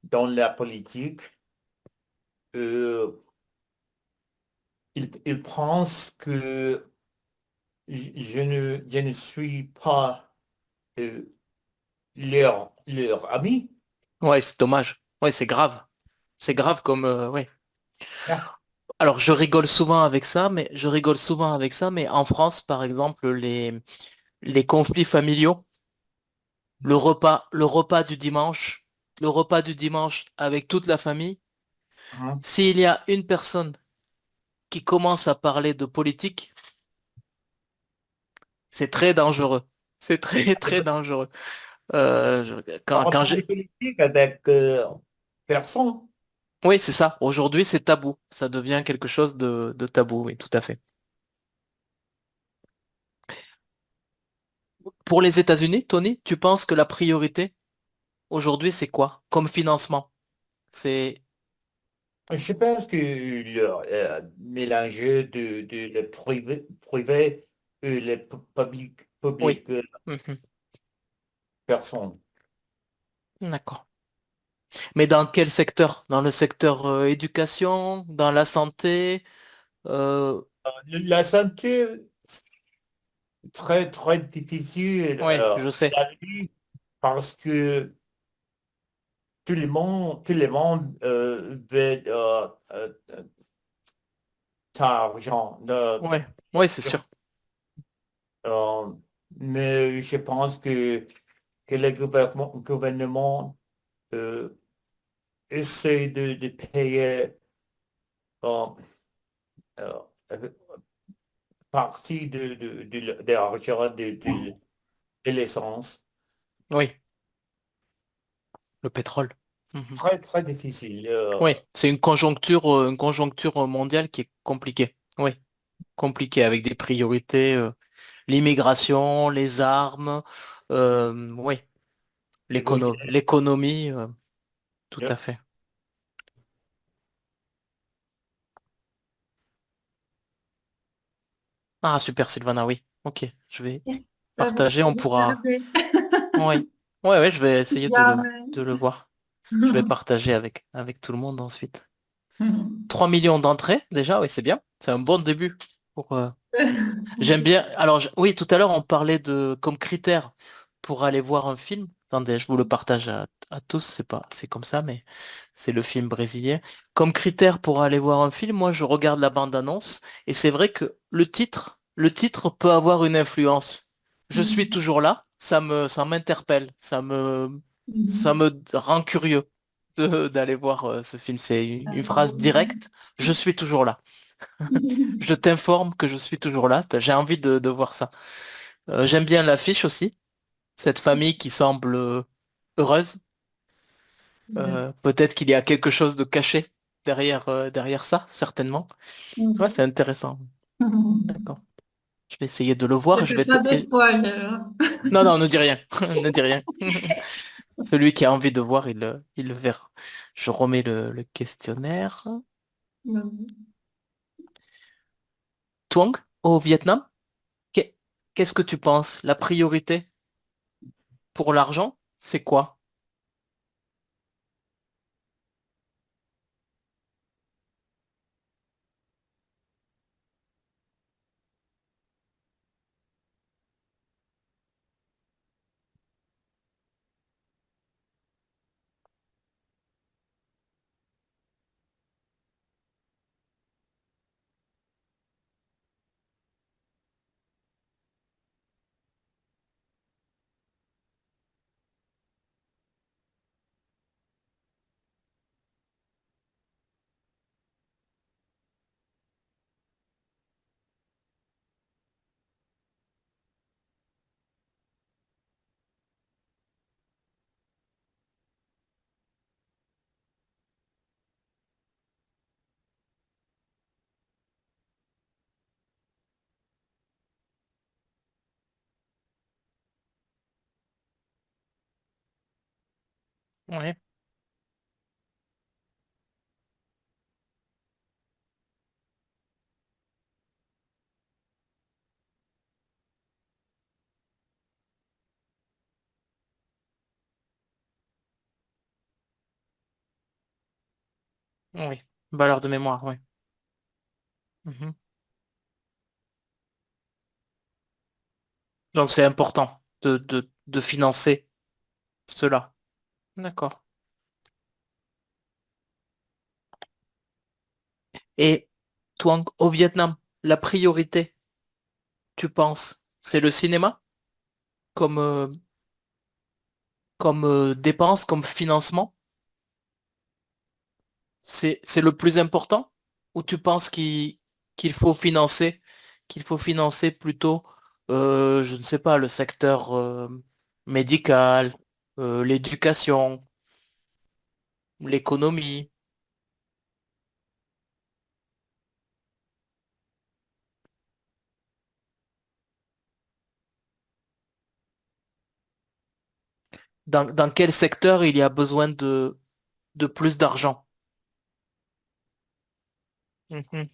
dans la politique. Euh, ils pensent que je ne suis pas leur ami. Ouais, c'est dommage. Ouais, c'est grave. C'est grave comme, ouais. Ah, Alors, je rigole souvent avec ça, mais en France, par exemple, les conflits familiaux, le repas du dimanche avec toute la famille, hein. s'il y a une personne qui commence à parler de politique, c'est très dangereux. C'est très, très dangereux. On Quand parle de j'ai... politique avec personne. Oui, c'est ça. Aujourd'hui, c'est tabou. Ça devient quelque chose de tabou, oui, tout à fait. Pour les États-Unis, Tony, tu penses que la priorité aujourd'hui, c'est quoi comme financement? C'est... Je pense que le mélanger de le privé et le Oui. public Mhm. personne. D'accord. Mais dans quel secteur? Dans le secteur éducation, dans la santé? euh, La santé, très, très difficile Oui, je sais. la vie parce que tout le monde veut d'argent. Oui, oui, c'est sûr. Euh, mais je pense que le gouvernement euh, essaie de payer euh, euh, partie de l'argent de l'essence. Oui, le pétrole. Mhm. Très, très difficile. Oui, c'est une conjoncture mondiale qui est compliquée. Oui, compliquée avec des priorités, l'immigration, les armes, oui, Le budget. l'économie, tout Yeah. à fait. Ah, super, Sylvana, oui. Ok, je vais Ça va partager, on pourra. regarder. Oui, ouais, ouais, je vais essayer Jamais. de le voir. Je vais partager avec tout le monde ensuite. 3 millions d'entrées, déjà, oui, c'est bien. C'est un bon début pour, j'aime bien. Alors, oui, tout à l'heure, on parlait de comme critère pour aller voir un film. Attendez, je vous le partage à tous. C'est pas, c'est comme ça, mais c'est le film brésilien. Comme critère pour aller voir un film, moi, je regarde la bande-annonce et c'est vrai que le titre peut avoir une influence. Je suis toujours là. Ça m'interpelle. Ça me rend curieux d'aller voir ce film. C'est une phrase directe. Je suis toujours là. Je t'informe que je suis toujours là. J'ai envie de voir ça. J'aime bien l'affiche aussi. Cette famille qui semble heureuse. Peut-être qu'il y a quelque chose de caché derrière ça, certainement. Ouais, c'est intéressant. D'accord. Je vais essayer de le Ne voir. fais pas de spoiler. Non, non, ne dis rien. Ne dis rien. Celui qui a envie de voir, il le verra. Je remets le questionnaire. Tuong, au Vietnam, qu'est- qu'est-ce que tu penses? La priorité pour l'argent, c'est quoi? Oui, oui. Valeur de mémoire, oui. Mhm. Donc c'est important de financer cela. D'accord. Et toi, au Vietnam, la priorité, tu penses, c'est le cinéma comme, dépense, comme financement? C'est le plus important? Ou tu penses qu'il faut financer plutôt, je ne sais pas, le secteur médical, l'éducation, l'économie? Dans quel secteur il y a besoin de plus d'argent? Mhm.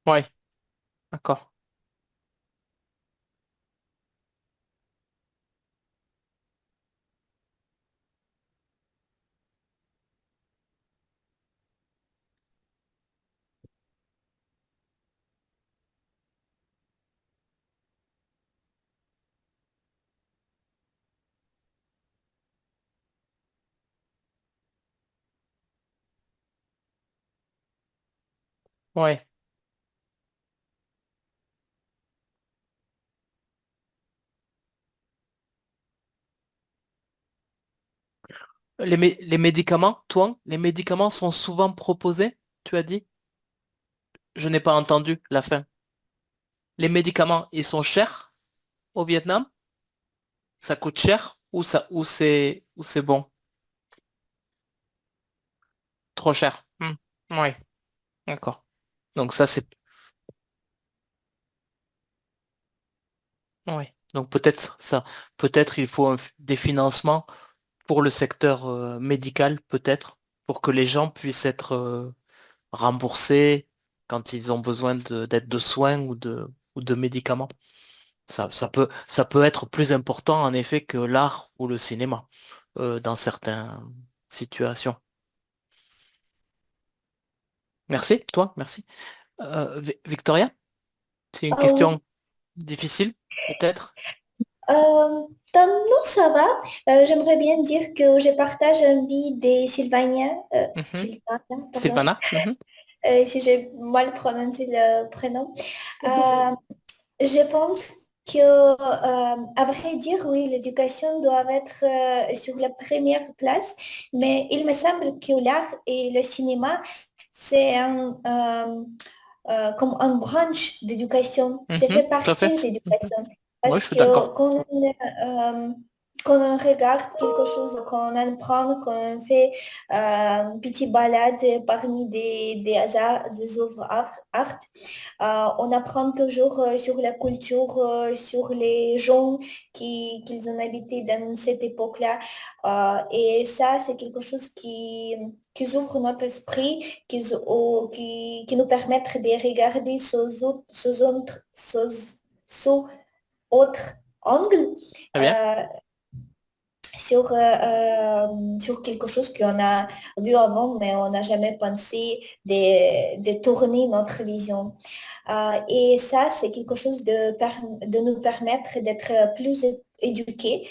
Ouais, d'accord. Ouais. Les médicaments, toi, les médicaments sont souvent proposés, tu as dit? Je n'ai pas entendu la fin. Les médicaments, ils sont chers au Vietnam? Ça coûte cher ou c'est bon? Trop cher. Hmm. Ouais, d'accord. Donc ça c'est ouais. Donc peut-être ça. Peut-être il faut des financements pour le secteur médical, peut-être, pour que les gens puissent être remboursés quand ils ont besoin d'être de soins ou de médicaments. Ça peut être plus important en effet que l'art ou le cinéma dans certaines situations. Merci, toi, merci. Victoria, c'est une Ah oui. question difficile, peut-être? Non, ça va. J'aimerais bien dire que je partage un vie des Sylvaniens, Mhm. Sylvaniens, pardon, Sylvana? Mhm. si j'ai mal prononcé le prénom. Euh, je pense que, à vrai dire, oui, l'éducation doit être sur la première place, mais il me semble que l'art et le cinéma, c'est comme une branche d'éducation, c'est Mhm. fait Tout à fait. partie Mhm. d'éducation. Moi, Parce je suis que d'accord. quand on regarde quelque chose, quand on apprend, quand on fait une petite balade parmi des œuvres art, on apprend toujours sur la culture, sur les gens qu'ils ont habité dans cette époque-là. Et ça, c'est quelque chose qui ouvre notre esprit, qui nous permet de regarder sous autre angle. Très bien. euh, sur quelque chose qu'on a vu avant, mais on n'a jamais pensé de tourner notre vision. Et ça, c'est quelque chose de nous permettre d'être plus éduqués,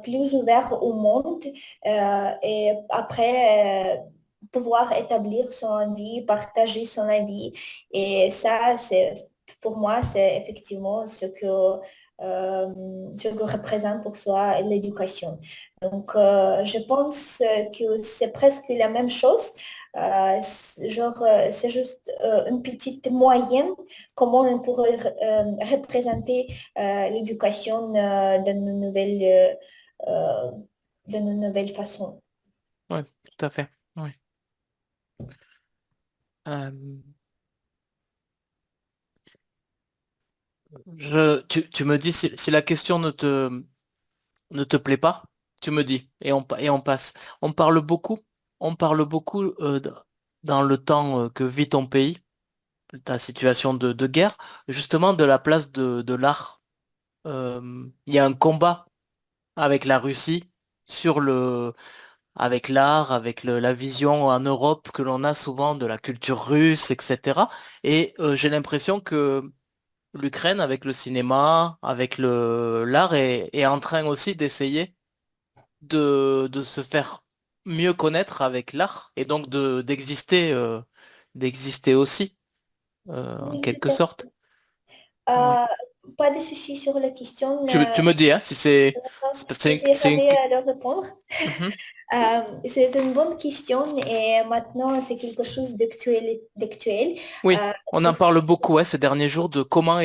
plus ouverts au monde et après pouvoir établir son avis, partager son avis. Et ça, pour moi, c'est effectivement euh, ce que représente pour soi l'éducation. Donc, je pense que c'est presque la même chose. C'est juste une petite moyenne, comment on pourrait représenter l'éducation euh, d'une nouvelle façon. Oui, tout à fait. Oui. Euh, tu me dis si la question ne te plaît pas, tu me dis et on passe. On parle beaucoup dans le temps que vit ton pays, ta situation de guerre, justement de la place de l'art. Il y a un combat avec la Russie sur avec l'art, avec la vision en Europe que l'on a souvent de la culture russe, etc. Et j'ai l'impression que l'Ukraine avec le cinéma, avec l'art, est en train aussi d'essayer de se faire mieux connaître avec l'art et donc d'exister aussi, en Oui, tout quelque à fait. sorte. Ouais. Euh, Pas de souci sur la question. Tu me dis, hein, si J'essaierai de répondre. Mhm. C'est une bonne question et maintenant c'est quelque chose d'actuel. Oui, Euh, on en surtout, parle beaucoup, ouais, ces derniers jours de comment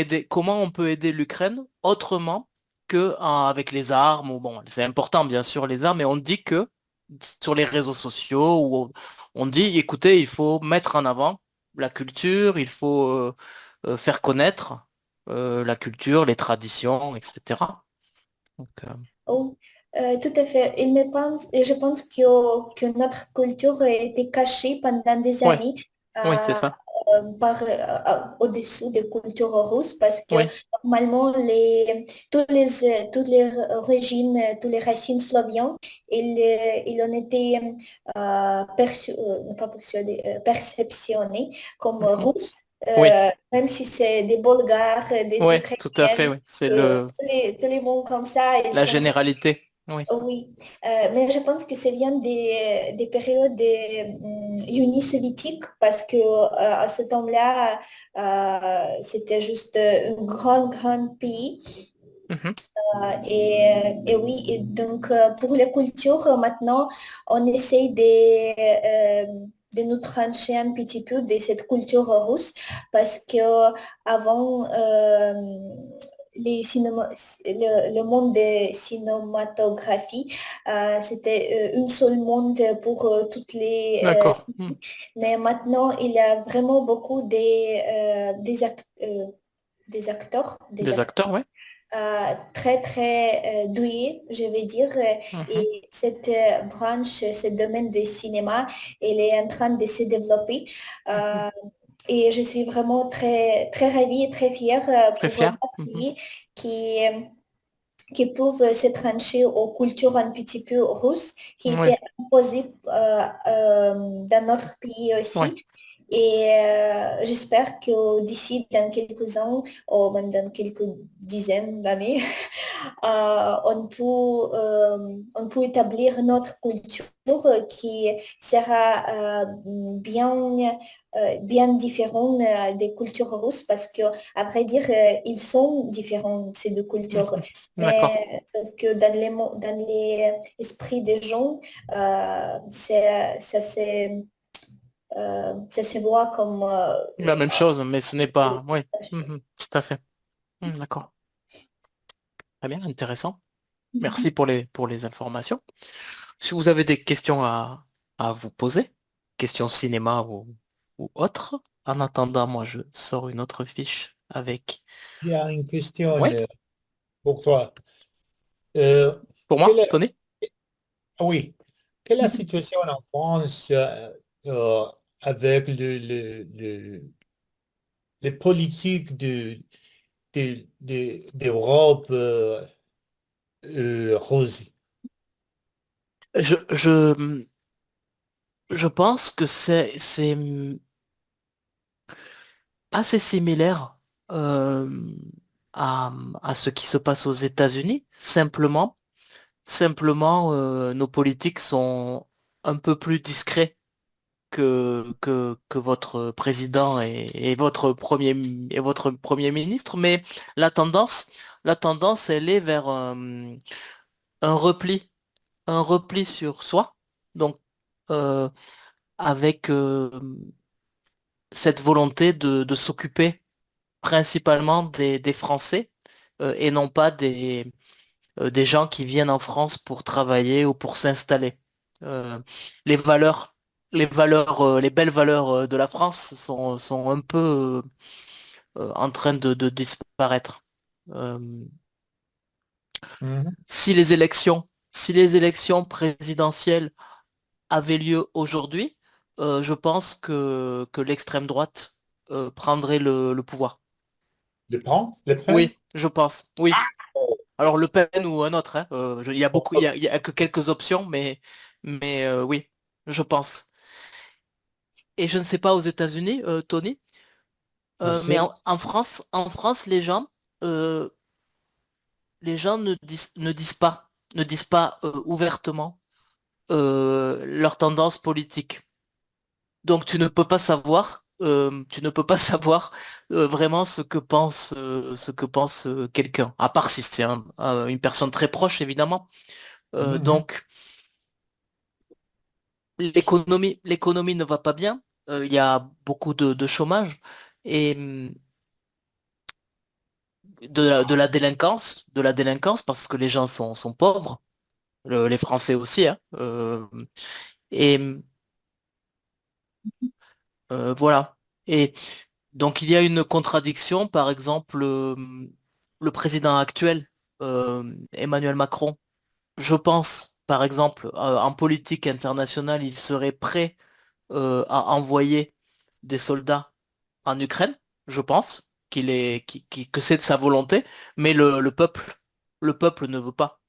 on peut aider l'Ukraine autrement que avec les armes. Ou bon, c'est important bien sûr les armes, mais on dit que sur les réseaux sociaux, on dit, écoutez, il faut mettre en avant la culture, il faut faire connaître la culture, les traditions, etc. Donc, oh, tout à fait. Je pense que notre culture a été cachée pendant des ouais, années oui, c'est euh, ça. au-dessous des cultures russes parce que Oui, normalement tous les origines, tous les racines slaviennes, ils ont été pas persuadés, perceptionnés comme mhm. russes, Oui, même si c'est des Bulgares, des ouais, tout à fait, Ukrainiennes, oui. C'est tous les mots comme ça, ils la sont... généralité. Oui. Oui, mais je pense que ça vient des périodes uni soviétiques parce que à ce temps-là, c'était juste un grand pays. Mhm. Et oui, et donc pour les cultures, maintenant, on essaye de nous trancher un petit peu de cette culture russe parce que avant, le monde de cinématographie, c'était un seul monde pour toutes les... D'accord. Hmm. mais maintenant, il y a vraiment beaucoup des acteurs, Des acteurs, oui. très doué, je vais dire. Mhm. Et cette branche, ce domaine du cinéma, elle est en train de se développer. Mhm. Euh, et je suis vraiment très ravie et très fière Très pour fier. mon Mhm. pays qui, euh, qui peuvent se trancher aux cultures un petit peu russes qui Oui, étaient imposées dans notre pays oui. aussi. Et j'espère que d'ici dans quelques ans, ou même dans quelques dizaines d'années, on peut établir notre culture qui sera bien différente des cultures russes parce que, à vrai dire, ils sont différents, ces deux cultures. Mhm. D'accord. Mais sauf que dans les esprits des gens, ça se voit comme... La même chose, mais ce n'est pas. Oui. Mhm. Tout à fait. D'accord. Très bien, intéressant. Merci pour les informations. Si vous avez des questions à vous poser, questions cinéma ou autres, en attendant, moi, je sors une autre fiche avec. J'ai une question Oui, pour toi. Euh, pour quelle moi, est, Tony? oui, quelle est la situation en France euh, avec les politiques d'Europe rose? Je, je, je pense que c'est assez similaire euh, à, à ce qui se passe aux États-Unis. Simplement, nos politiques sont un peu plus discrets que votre président et votre premier ministre, mais la tendance, la tendance, elle est vers un repli, un repli sur soi. Donc, euh, avec cette volonté de s'occuper principalement des Français et non pas des gens qui viennent en France pour travailler ou pour s'installer. Euh, les valeurs, les belles valeurs de la France sont un peu en train de disparaître. Euh, Mhm. si les élections présidentielles avaient lieu aujourd'hui, je pense que l'extrême droite prendrait le pouvoir. Le Pen? Oui, je pense. Oui. Alors Le Pen ou un autre, hein, il y a beaucoup, il y a que quelques options, mais oui, je pense. Et je ne sais pas aux États-Unis, Tony, Tu Mais sais? en France, euh, les gens ne disent pas ouvertement leur tendance politique. Donc tu ne peux pas savoir vraiment ce que pense quelqu'un, à part si c'est une personne très proche, évidemment. Mhm. Donc l'économie ne va pas bien. Il y a beaucoup de chômage et de la délinquance parce que les gens sont pauvres, les Français aussi, hein. Et voilà. Et donc il y a une contradiction, par exemple, le président actuel, Emmanuel Macron, je pense, par exemple, en politique internationale, il serait prêt à envoyer des soldats en Ukraine, je pense, que c'est de sa volonté, mais le peuple ne veut pas.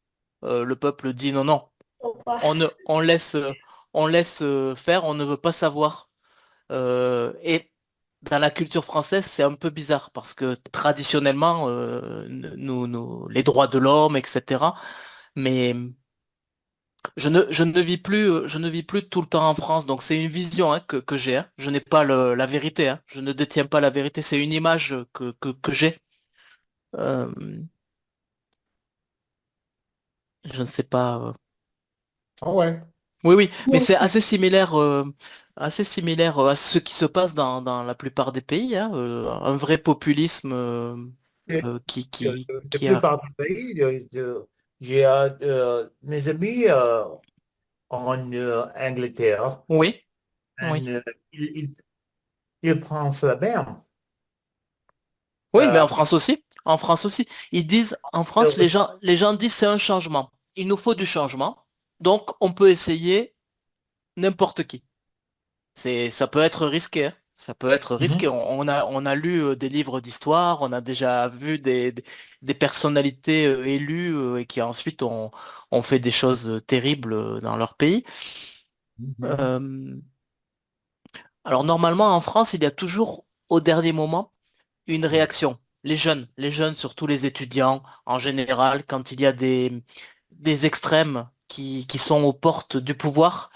Le peuple dit non, non, Au revoir. on laisse faire, on ne veut pas savoir. Et dans la culture française, c'est un peu bizarre parce que traditionnellement, les droits de l'homme, etc. Mais je ne vis plus tout le temps en France, donc c'est une vision, hein, que j'ai, hein. Je n'ai pas la vérité, hein. Je ne détiens pas la vérité, c'est une image que j'ai. Euh, je ne sais pas. Ah ouais. Oui, oui, mais Oui, c'est assez similaire à ce qui se passe dans la plupart des pays, hein. Un vrai populisme Et, de qui a. plupart du pays, j'ai mes amis en Angleterre, Oui, oui. and, ils, ils, ils pensent la même. Oui, mais Euh, en France aussi. En France aussi. Ils disent, en France, les gens disent c'est un changement. Il nous faut du changement. Donc, on peut essayer n'importe qui. Ça peut être risqué, hein. Ça peut être risqué. Mhm. On a lu des livres d'histoire, on a déjà vu des personnalités élues et qui ensuite ont fait des choses terribles dans leur pays. Mhm. Euh, alors normalement en France, il y a toujours au dernier moment une réaction. Les jeunes, surtout les étudiants en général, quand il y a des extrêmes qui sont aux portes du pouvoir,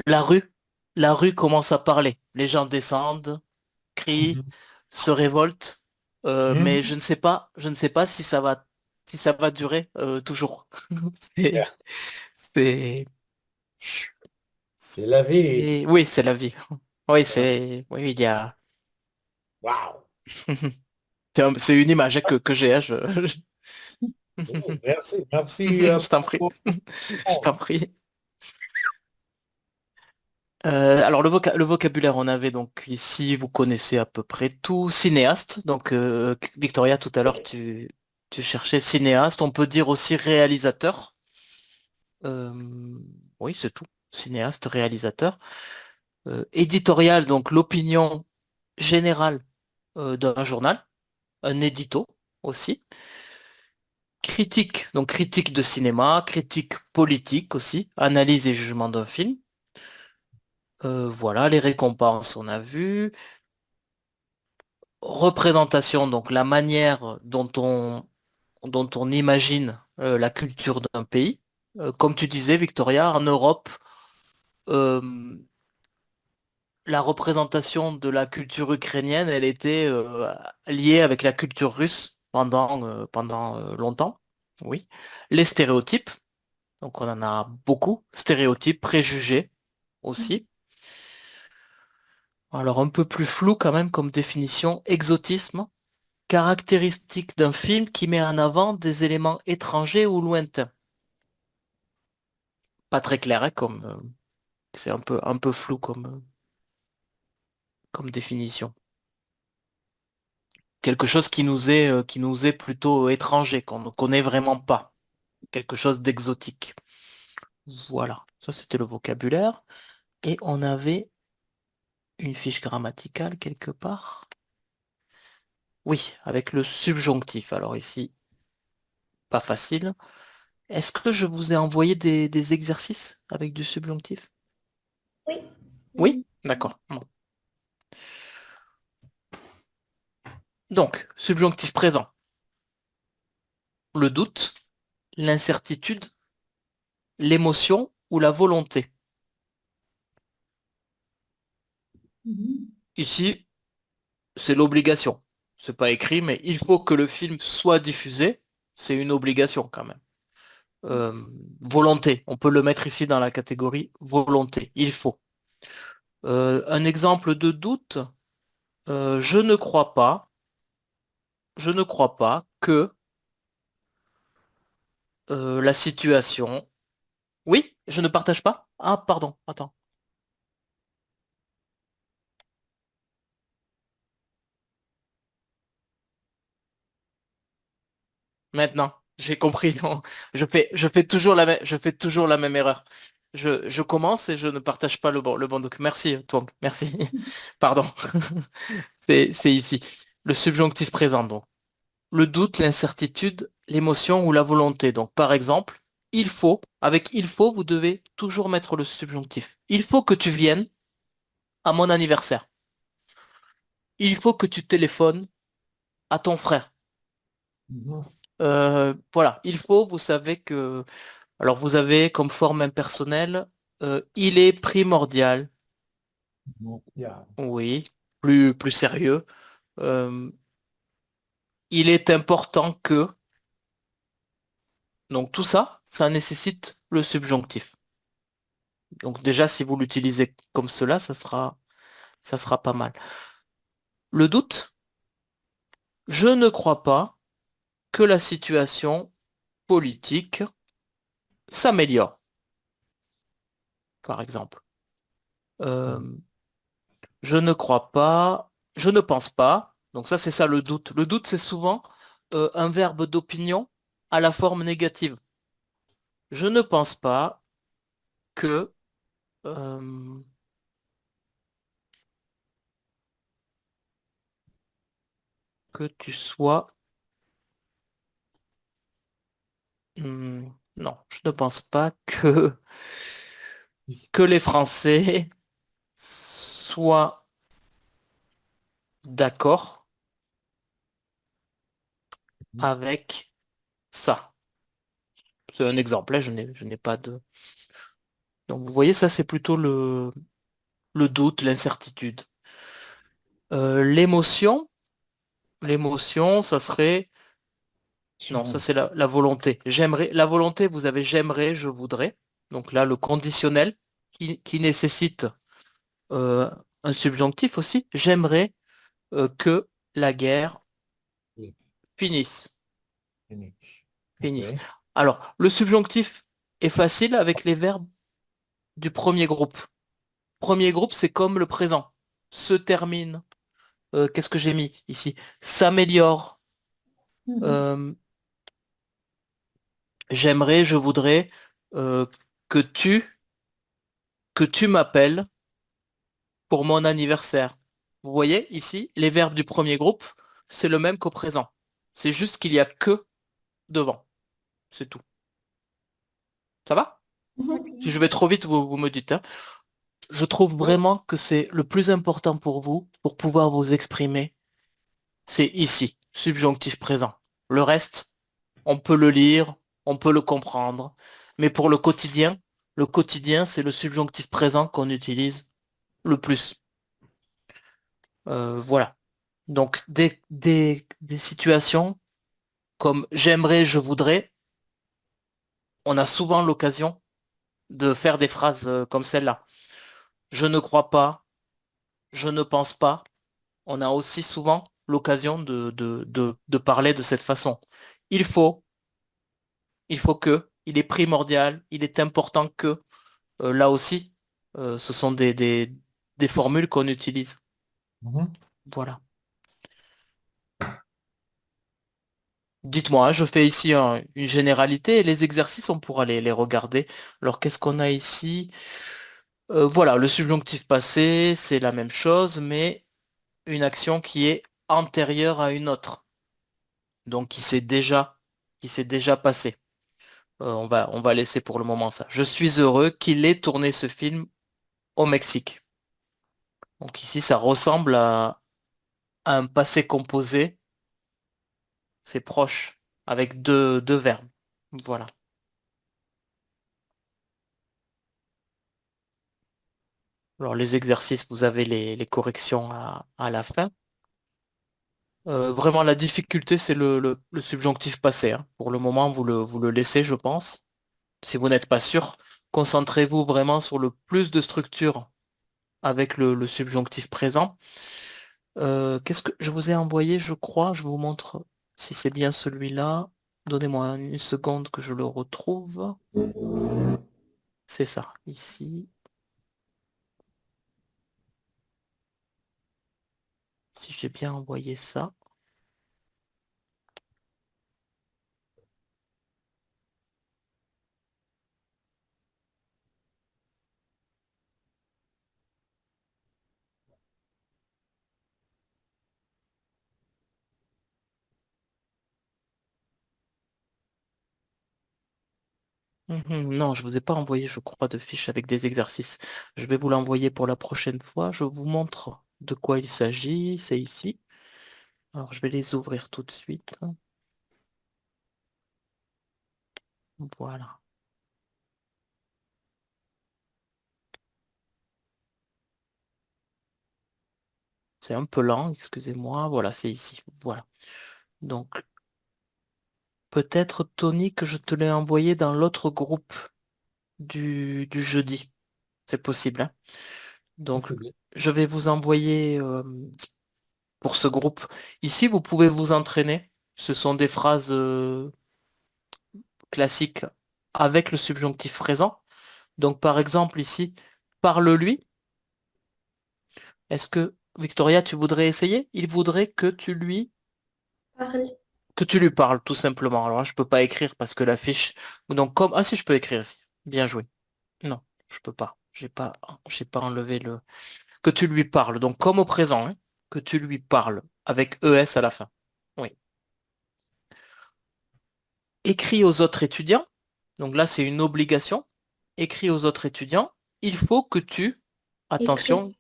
la rue, la rue commence à parler. Les gens descendent, crient, Mhm. se révoltent, mais Mhm. je ne sais pas si ça va durer toujours. C'est, c'est, C'est la vie. oui, c'est la vie. Oui, Ouais. oui, il y a, Wow. c'est une image hein, que j'ai, hein, Oh, merci, merci je t'en prie, pour je t'en prie. Alors le vocabulaire, on avait donc ici, vous connaissez à peu près tout, cinéaste. Donc Victoria, tout à l'heure, tu cherchais cinéaste. On peut dire aussi réalisateur. Euh, oui, c'est tout. Cinéaste, réalisateur. Éditorial, donc l'opinion générale d'un journal. Un édito aussi. Critique, donc critique de cinéma, critique politique aussi. Analyse et jugement d'un film. Voilà, les récompenses, on a vu. Représentation, donc la manière dont on imagine la culture d'un pays. Comme tu disais, Victoria, en Europe, euh, la représentation de la culture ukrainienne, elle était liée avec la culture russe pendant longtemps. Oui. Les stéréotypes, donc on en a beaucoup. Stéréotypes, préjugés aussi. Alors un peu plus flou quand même comme définition, exotisme, caractéristique d'un film qui met en avant des éléments étrangers ou lointains. Pas très clair, hein, c'est un peu flou comme définition. Quelque chose qui nous est plutôt étranger, qu'on ne connaît vraiment pas. Quelque chose d'exotique. Voilà, ça c'était le vocabulaire. Et on avait une fiche grammaticale quelque part. Oui, avec le subjonctif. Alors ici, pas facile. Est-ce que je vous ai envoyé des exercices avec du subjonctif? oui. Oui? D'accord. Bon. Donc, subjonctif présent. Le doute, l'incertitude, l'émotion ou la volonté. Mhm. Ici, c'est l'obligation. C'est pas écrit, mais il faut que le film soit diffusé. C'est une obligation quand même. Euh, Volonté. On peut le mettre ici dans la catégorie volonté. Il faut. Un exemple de doute. Je ne crois pas. Je ne crois pas que la situation. Oui, je ne partage pas. Ah, pardon. Attends. Maintenant, j'ai compris. Non, je fais toujours la même erreur. Je commence et je ne partage pas le bon document. Merci, Twang. Merci. Pardon. C'est ici. Le subjonctif présent, donc. Le doute, l'incertitude, l'émotion ou la volonté. Donc, par exemple, avec il faut, vous devez toujours mettre le subjonctif. Il faut que tu viennes à mon anniversaire. Il faut que tu téléphones à ton frère. Mhm. Voilà, il faut, vous savez que alors vous avez comme forme impersonnelle, il est primordial, Ja. oui, plus sérieux. Euh, il est important que, donc tout ça, ça nécessite le subjonctif. Donc déjà, si vous l'utilisez comme cela, ça sera pas mal. Le doute, je ne crois pas que la situation politique s'améliore, par exemple. Euh, Je ne crois pas, je ne pense pas. Donc ça, c'est ça le doute. Le doute, c'est souvent un verbe d'opinion à la forme négative. Je ne pense pas que, euh, que tu sois... non, je ne pense pas que les Français soient d'accord avec ça. C'est un exemple, là, je n'ai pas de... Donc vous voyez, ça, c'est plutôt le doute, l'incertitude. L'émotion. L'émotion, ça serait... Non, ça c'est la volonté. J'aimerais. La volonté, vous avez j'aimerais, je voudrais. Donc là, le conditionnel qui nécessite euh, un subjonctif aussi. J'aimerais que la guerre Oui, finisse. finish. Finisse. Ok. Alors, le subjonctif est facile avec les verbes du premier groupe. Premier groupe, c'est comme le présent. Se termine. Qu'est-ce que j'ai mis ici? S'améliore. Mhm. Euh, J'aimerais, je voudrais euh, que tu m'appelles pour mon anniversaire. Vous voyez ici, les verbes du premier groupe, c'est le même qu'au présent. C'est juste qu'il y a que devant. C'est tout. Ça va? Mhm. Si je vais trop vite, vous me dites, hein. Je trouve Ouais. vraiment que c'est le plus important pour vous, pour pouvoir vous exprimer. C'est ici, subjonctif présent. Le reste, on peut le lire, on peut le comprendre. Mais pour le quotidien, c'est le subjonctif présent qu'on utilise le plus. Voilà. Donc, des situations comme j'aimerais, je voudrais, on a souvent l'occasion de faire des phrases comme celle-là. Je ne crois pas, je ne pense pas. On a aussi souvent l'occasion de parler de cette façon. Il faut, il faut que, il est primordial, il est important que, là aussi, ce sont des formules qu'on utilise. Mhm. Voilà. Dites-moi, hein, je fais ici une généralité et les exercices, on pourra les regarder. Alors, qu'est-ce qu'on a ici? Voilà, le subjonctif passé, c'est la même chose, mais une action qui est antérieure à une autre, donc qui s'est déjà passée. On va laisser pour le moment ça. Je suis heureux qu'il ait tourné ce film au Mexique. Donc ici, ça ressemble à un passé composé C'est proche, avec deux verbes. Voilà. Alors, les exercices, vous avez les corrections à la fin. Vraiment, la difficulté, c'est le subjonctif passé, hein. Pour le moment, vous le laissez, je pense. Si vous n'êtes pas sûr, concentrez-vous vraiment sur le plus de structure avec le subjonctif présent. Qu'est-ce que je vous ai envoyé, je crois? Je vous montre si c'est bien celui-là. Donnez-moi une seconde que je le retrouve. C'est ça, ici. Si j'ai bien envoyé ça. Non, je vous ai pas envoyé, je crois, de fiche avec des exercices. Je vais vous l'envoyer pour la prochaine fois. Je vous montre de quoi il s'agit. C'est ici. Alors, je vais les ouvrir tout de suite. Voilà. C'est un peu lent, excusez-moi. Voilà, c'est ici. Voilà. Donc, peut-être, Tony, que je te l'ai envoyé dans l'autre groupe du jeudi. C'est possible, hein. Donc, C'est bien. je vais vous envoyer pour ce groupe. Ici, vous pouvez vous entraîner. Ce sont des phrases classiques avec le subjonctif présent. Donc, par exemple, ici, parle-lui. Est-ce que, Victoria, tu voudrais essayer? Il voudrait Parle. que tu lui parles, tout simplement. Alors là, je peux pas écrire parce que la fiche. Donc, comme. Ah si, je peux écrire ici. Bien joué. Non, je peux pas. J'ai pas enlevé le. Que tu lui parles. Donc, comme au présent, hein, que tu lui parles. Avec ES à la fin. Oui. Écris aux autres étudiants. Donc là, c'est une obligation. Écris aux autres étudiants. Il faut que tu, Écrit. attention,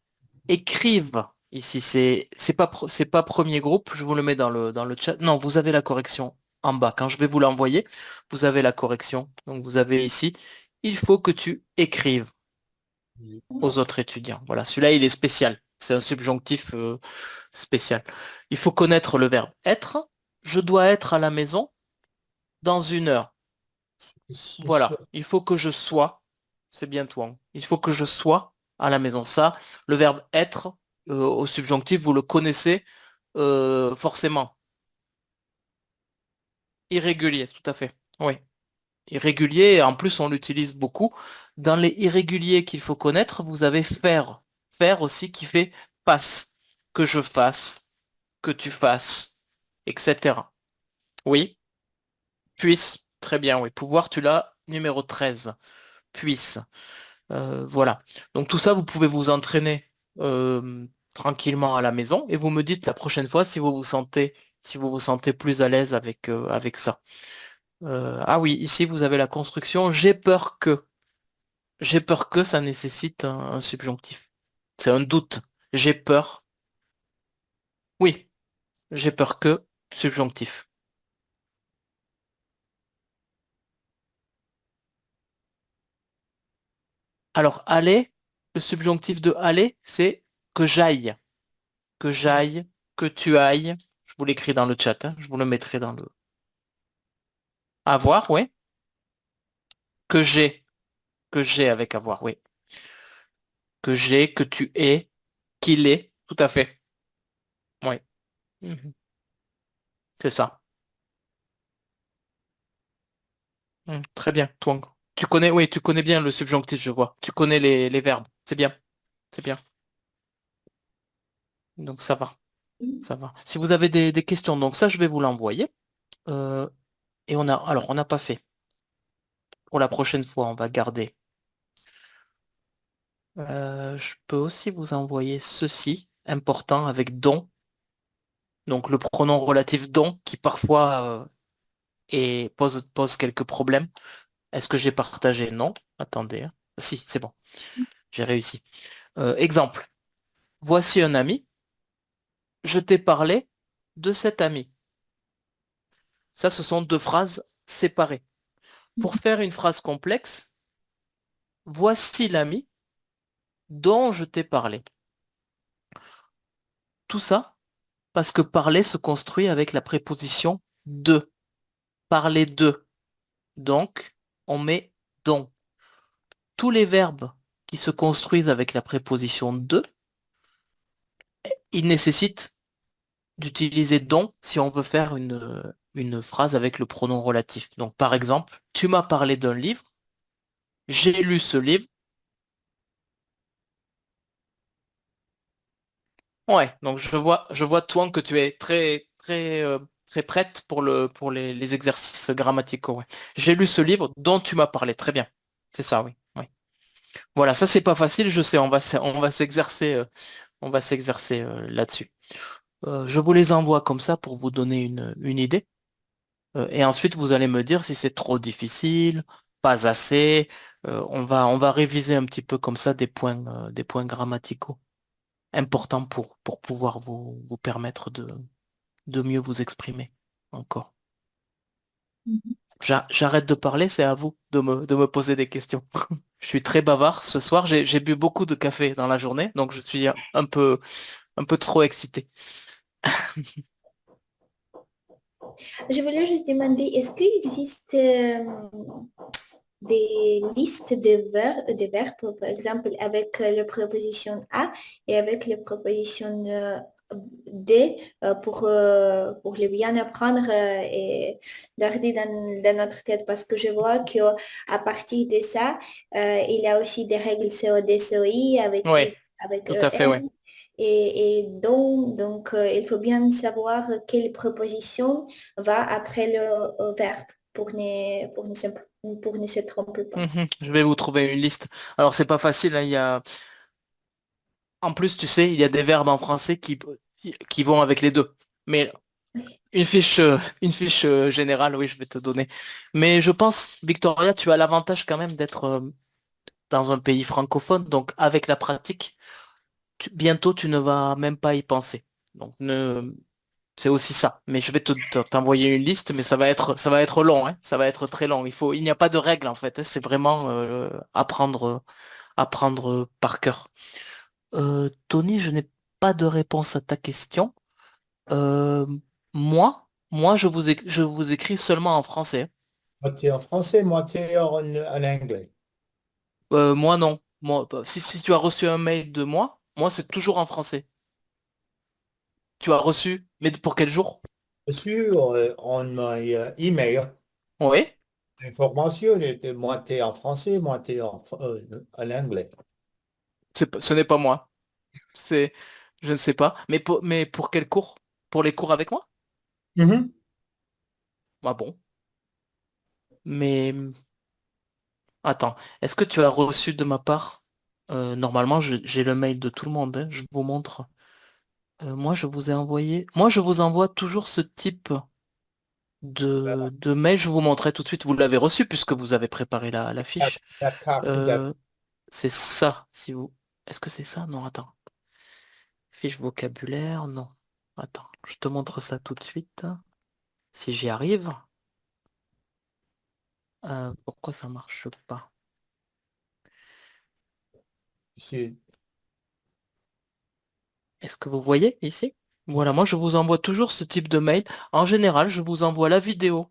écrives. Ici, c'est pas premier groupe. Je vous le mets dans le chat. Non, vous avez la correction en bas. Quand je vais vous l'envoyer, vous avez la correction. Donc vous avez ici. Il faut que tu écrives aux autres étudiants. Voilà, celui-là, il est spécial. C'est un subjonctif spécial. Il faut connaître le verbe être. Je dois être à la maison dans 1 heure. C'est sûr. Voilà, il faut que je sois, c'est bien toi, hein. Il faut que je sois à la maison. Ça, le verbe être au subjonctif, vous le connaissez forcément. Irrégulier, tout à fait. Oui, irrégulier, et en plus on l'utilise beaucoup. Dans les irréguliers qu'il faut connaître, vous avez faire. Faire aussi qui fait passe. Que je fasse, que tu fasses, etc. Oui, puisse, très bien, oui. Pouvoir, tu l'as, numéro 13. Puisse. Voilà. Donc tout ça, vous pouvez vous entraîner tranquillement à la maison et vous me dites la prochaine fois si vous vous sentez plus à l'aise avec ça. Ah oui, ici vous avez la construction. J'ai peur que. J'ai peur que ça nécessite un subjonctif. C'est un doute. J'ai peur. Oui, j'ai peur que subjonctif. Alors aller, le subjonctif de aller, c'est que j'aille. Que j'aille, que tu ailles. Je vous l'écris dans le chat, hein. Je vous le mettrai dans le. Avoir, oui. Que j'ai. Que j'ai avec avoir, oui. Que j'ai, que tu es, qu'il est. Tout à fait. Oui. Mhm. C'est ça. Très bien. Toi, tu connais, oui, tu connais bien le subjonctif, je vois. Tu connais les verbes. C'est bien. C'est bien. Donc ça va. Ça va. Si vous avez des questions, donc ça, je vais vous l'envoyer. Euh, et on n'a pas fait. Pour la prochaine fois, on va garder. Je peux aussi vous envoyer ceci, important, avec don. Donc le pronom relatif don, qui parfois pose quelques problèmes. Est-ce que j'ai partagé? Non. Attendez, hein. Si, c'est bon. J'ai réussi. Exemple. Voici un ami. Je t'ai parlé de cet ami. Ça, ce sont deux phrases séparées. Pour faire une phrase complexe, voici l'ami dont je t'ai parlé. Tout ça parce que parler se construit avec la préposition de. Parler de. Donc, on met dont. Tous les verbes qui se construisent avec la préposition de, ils nécessitent d'utiliser dont si on veut faire une phrase avec le pronom relatif. Donc, par exemple, tu m'as parlé d'un livre, j'ai lu ce livre. Ouais, donc je vois toi que tu es très, très, très prête pour les exercices grammaticaux. Ouais. J'ai lu ce livre dont tu m'as parlé. Très bien. C'est ça, oui. Oui. Voilà, ça c'est pas facile, je sais, on va s'exercer là-dessus. Je vous les envoie comme ça pour vous donner une idée. Et ensuite, vous allez me dire si c'est trop difficile, pas assez. On va réviser un petit peu comme ça des points grammaticaux importants pour pouvoir vous permettre de mieux vous exprimer encore. Mhm. J'arrête de parler, c'est à vous de me poser des questions. Je suis très bavard ce soir, j'ai bu beaucoup de café dans la journée, donc je suis un peu trop excité. Je voulais juste demander, est-ce qu'il existe des listes de verbes, par exemple, avec la préposition à et avec la préposition de pour le bien apprendre et garder dans notre tête parce que je vois qu'à partir de ça, il y a aussi des règles COD, COI Oui, avec tout à fait, oui. EM et donc il faut bien savoir quelle préposition va après le verbe pour ne se tromper pas. Je vais vous trouver une liste. Alors, c'est pas facile, hein, En plus, tu sais, il y a des verbes en français qui vont avec les deux. Mais une fiche générale, oui, je vais te donner. Mais je pense, Victoria, tu as l'avantage quand même d'être dans un pays francophone. Donc, avec la pratique, bientôt, tu ne vas même pas y penser. Donc, c'est aussi ça. Mais je vais t'envoyer une liste, mais ça va être long, hein. Ça va être très long. Il n'y a pas de règle, en fait, hein. C'est vraiment apprendre par cœur. Tony, je n'ai pas de réponse à ta question. Euh, moi, je vous écris seulement en français. Moitié en français, moitié en anglais. Moi, non. Moi, si tu as reçu un mail de moi, c'est toujours en français. Tu as reçu, mais pour quel jour? Sur on my email, Oui, l'information était moitié en français, moitié en anglais. ce n'est pas moi. C'est, je ne sais pas. Mais pour quel cours? Pour les cours avec moi? Mhm. Ah bon. Mais attends, est-ce que tu as reçu de ma part? Normalement, j'ai le mail de tout le monde, hein. Je vous montre. Moi, je vous ai envoyé. Moi, je vous envoie toujours ce type de mail. Je vous montrerai tout de suite. Vous l'avez reçu puisque vous avez préparé la fiche. La carte Euh, c'est ça. Si vous. Est-ce que c'est ça? Non, attends. Fiche vocabulaire, non. Attends, je te montre ça tout de suite. Si j'y arrive. Pourquoi ça marche pas? c'est- Est-ce que vous voyez ici? Voilà, moi je vous envoie toujours ce type de mail. En général, je vous envoie la vidéo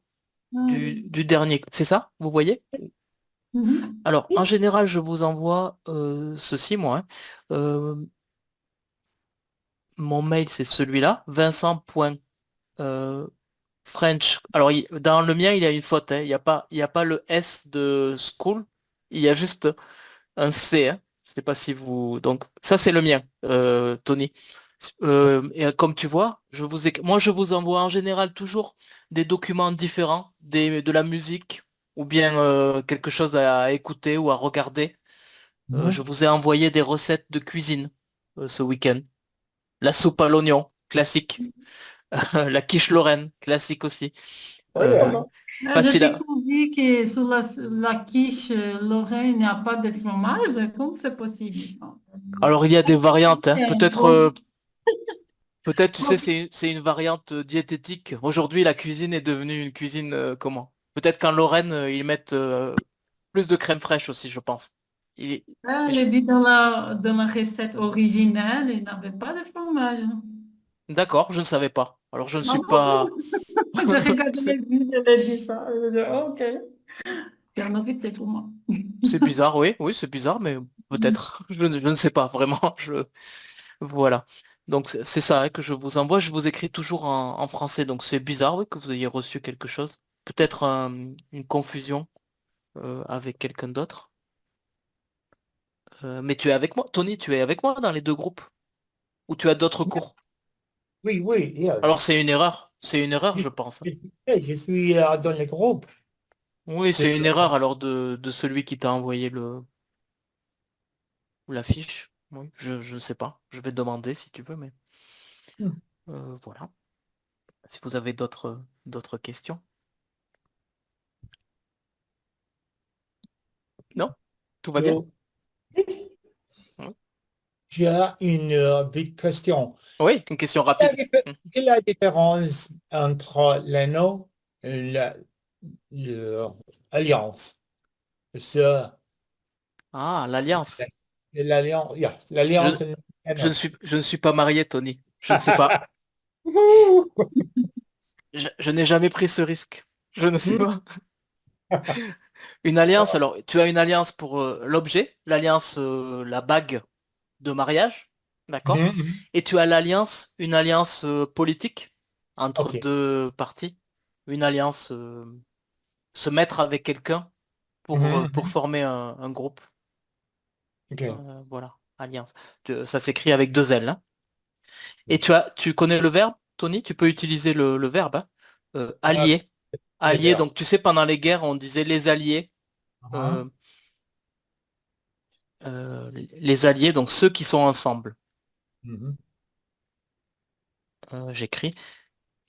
Ah du, oui. du dernier. C'est ça? Vous voyez? Mhm. Alors, en Oui, général, je vous envoie ceci, moi, hein. Euh, Mon mail, c'est celui-là, Vincent.French. Alors, dans le mien, il y a une faute, hein. Il y a pas le S de school, il y a juste un C, hein. Je sais pas si vous... Donc, ça, c'est le mien, Tony. Et comme tu vois, moi, je vous envoie en général toujours des documents différents, de la musique, ou bien quelque chose à écouter ou à regarder. Je Mhm. vous ai envoyé des recettes de cuisine ce week-end. La soupe à l'oignon, classique. La quiche Lorraine, classique aussi. Oui, trop Euh, bon. J'ai Facile à... découvert que sur la quiche Lorraine, il n'y a pas de fromage. Comment c'est possible ça? Alors, il y a des variantes, hein. C'est un Peut-être bon. Peut-être, tu sais, Bon, c'est une variante diététique. Aujourd'hui, la cuisine est devenue une cuisine comment? Peut-être qu'en Lorraine, ils mettent plus de crème fraîche aussi, je pense. Il- mais elle je- est dit dans la recette originelle, il n'avait pas de fromage. D'accord, je ne savais pas. Alors, je ne suis Non, non pas. plus. J'ai regardé C'est les vidéos, elle a dit ça. Je dis, ok, c'est un invité pour moi. c'est bizarre, oui, oui, c'est bizarre, mais peut-être. Je ne sais pas vraiment. Voilà. Donc, c'est ça hein, que je vous envoie. Je vous écris toujours en français. Donc, c'est bizarre, oui, que vous ayez reçu quelque chose. Peut-être une confusion avec quelqu'un d'autre. Mais tu es avec moi. Tony, tu es avec moi dans les deux groupes. Ou tu as d'autres cours. Oui, oui, yeah. Alors, c'est une erreur. C'est une erreur, je pense. Je suis dans le groupe. Oui, C'est c'est une erreur alors de celui qui t'a envoyé la fiche. Oui, je ne sais pas. Je vais demander si tu veux, mais voilà. Si vous avez d'autres questions. Non? Tout va bien? Donc, Oui, j'ai une vite question. oui, une question rapide. Quelle est la différence entre l'anneau et l'alliance? Ce- Ah, l'alliance. L'alliance, yeah, Je, l'alliance et l'anneau. je ne suis pas marié, Tony. Je ne sais pas. Je n'ai jamais pris ce risque. Je ne sais pas. Une alliance, alors, tu as une alliance pour l'objet, l'alliance, la bague de mariage, d'accord? Mhm. Et tu as l'alliance, une alliance politique entre OK. deux parties, une alliance, se mettre avec quelqu'un pour Mhm. former un groupe. OK. Voilà, alliance. Ça s'écrit avec deux L, hein. Et tu connais le verbe, Tony? Tu peux utiliser le verbe, hein. Ah, Allier. les Allier, verts. donc tu sais, pendant les guerres, on disait les alliés. Ah, euh, les alliés, donc ceux qui sont ensemble. mhm. J'écris.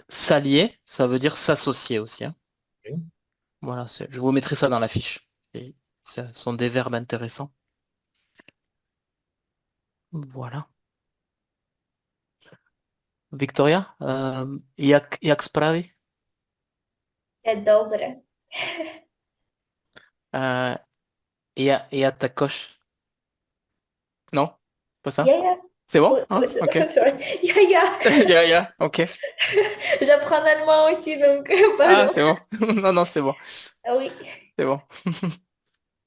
S'allier, ça veut dire s'associer aussi, hein. OK. Voilà, je vous mettrai ça dans la fiche. Et ce sont des verbes intéressants. Voilà. Victoria, jak sprawy? C'est dobre. Euh, ja takoś. Non? Pas ça? Yeah, yeah. C'est bon? Oh, oh, Hein? Ok. sorry. Yeah, yeah. Ok. J'apprends l'allemand aussi, donc Ah, pardon. c'est bon. Non, non, c'est bon. Ah oui. C'est bon.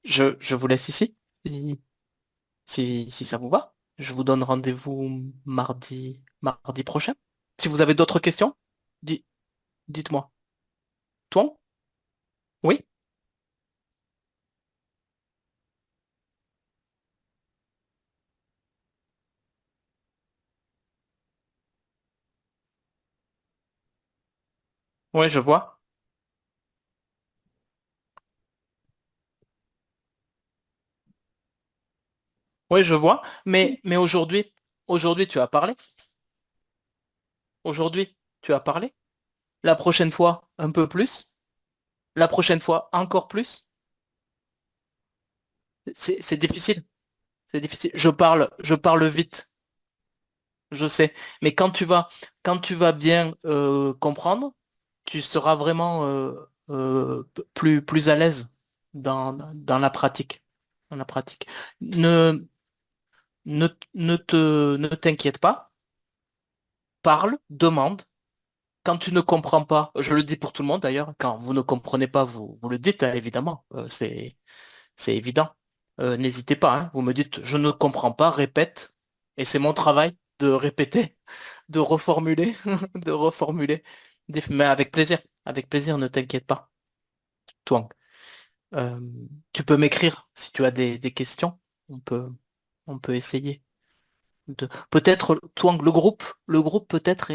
Je vous laisse ici, si ça vous va. Je vous donne rendez-vous mardi prochain. Si vous avez d'autres questions, di- dites-moi. Toi? Oui? Oui, je vois. Oui, je vois. Mais aujourd'hui, tu as parlé. Aujourd'hui, tu as parlé. La prochaine fois, un peu plus. La prochaine fois, encore plus. C'est difficile. C'est difficile. Je parle vite, je sais. Mais quand tu vas bien comprendre, tu seras vraiment plus à l'aise dans la pratique. Dans la pratique. Ne, ne t'inquiète pas. Parle, demande. Quand tu ne comprends pas, je le dis pour tout le monde d'ailleurs, quand vous ne comprenez pas, vous le dites, hein, évidemment, c'est évident. N'hésitez pas, hein, vous me dites, je ne comprends pas, répète, et c'est mon travail de répéter, de reformuler, de reformuler, mais avec plaisir, ne t'inquiète pas. Toi, euh, tu peux m'écrire si tu as des questions, on peut, on peut essayer peut-être, toi, le groupe peut-être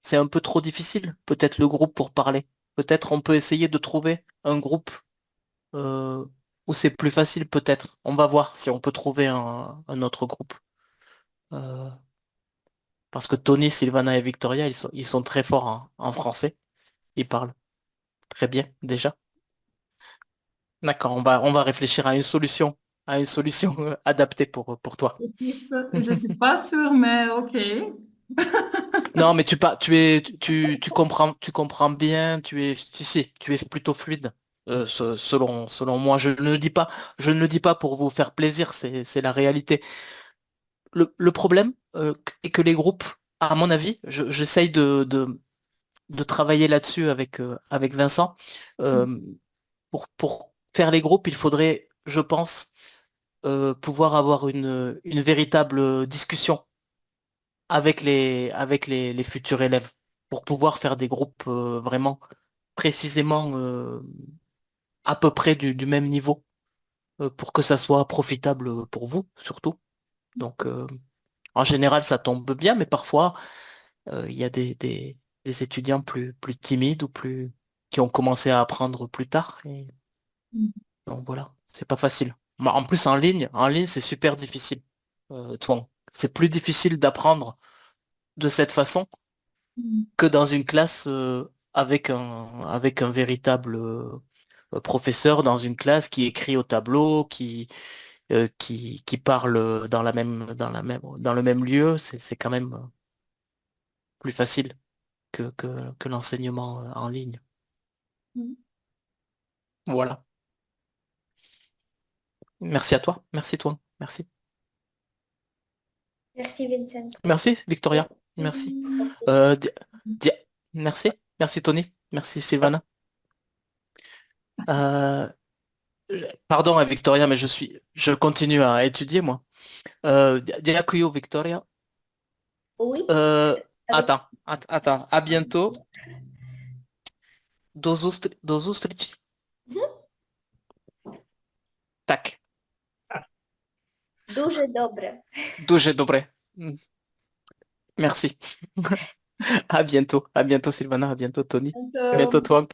c'est un peu trop difficile, peut-être le groupe pour parler. Peut-être on peut essayer de trouver un groupe euh, où c'est plus facile, peut-être. On va voir si on peut trouver un autre groupe. Euh, parce que Tony, Sylvana et Victoria, ils sont très forts en français. Ils parlent très bien déjà. D'accord, on va réfléchir à une solution adaptée pour toi. Je suis pas sûre, mais ok. Non, mais tu comprends bien, tu sais, tu es plutôt fluide, selon moi. Je ne le dis pas pour vous faire plaisir, c'est la réalité. Le problème, est que les groupes, à mon avis, j'essaye de travailler là-dessus avec Vincent. Euh, pour faire les groupes, il faudrait, je pense, pouvoir avoir une véritable discussion avec les futurs élèves pour pouvoir faire des groupes vraiment précisément à peu près du même niveau pour que ça soit profitable pour vous surtout. Donc en général ça tombe bien, mais parfois il y a des étudiants plus timides ou plus qui ont commencé à apprendre plus tard. Et donc voilà, c'est pas facile. En plus en ligne c'est super difficile. Toi, c'est plus difficile d'apprendre de cette façon que dans une classe avec un véritable professeur dans une classe qui écrit au tableau, qui parle dans le même lieu, c'est quand même plus facile que l'enseignement en ligne. Voilà. Merci à toi. Merci toi. Merci. Merci Vincent. Merci Victoria. Merci. Di- Di- Merci. Merci Tony. Merci Sylvana. Euh, Pardon à Victoria, mais je continue à étudier moi. Dziękuję, Victoria. Oui, Euh, avec attends. À bientôt. Do zustryci. Tak. duże dobre. Duże dobre. Merci. À bientôt. À bientôt, Sylvana. À bientôt, Tony. À bientôt, Donc, toi.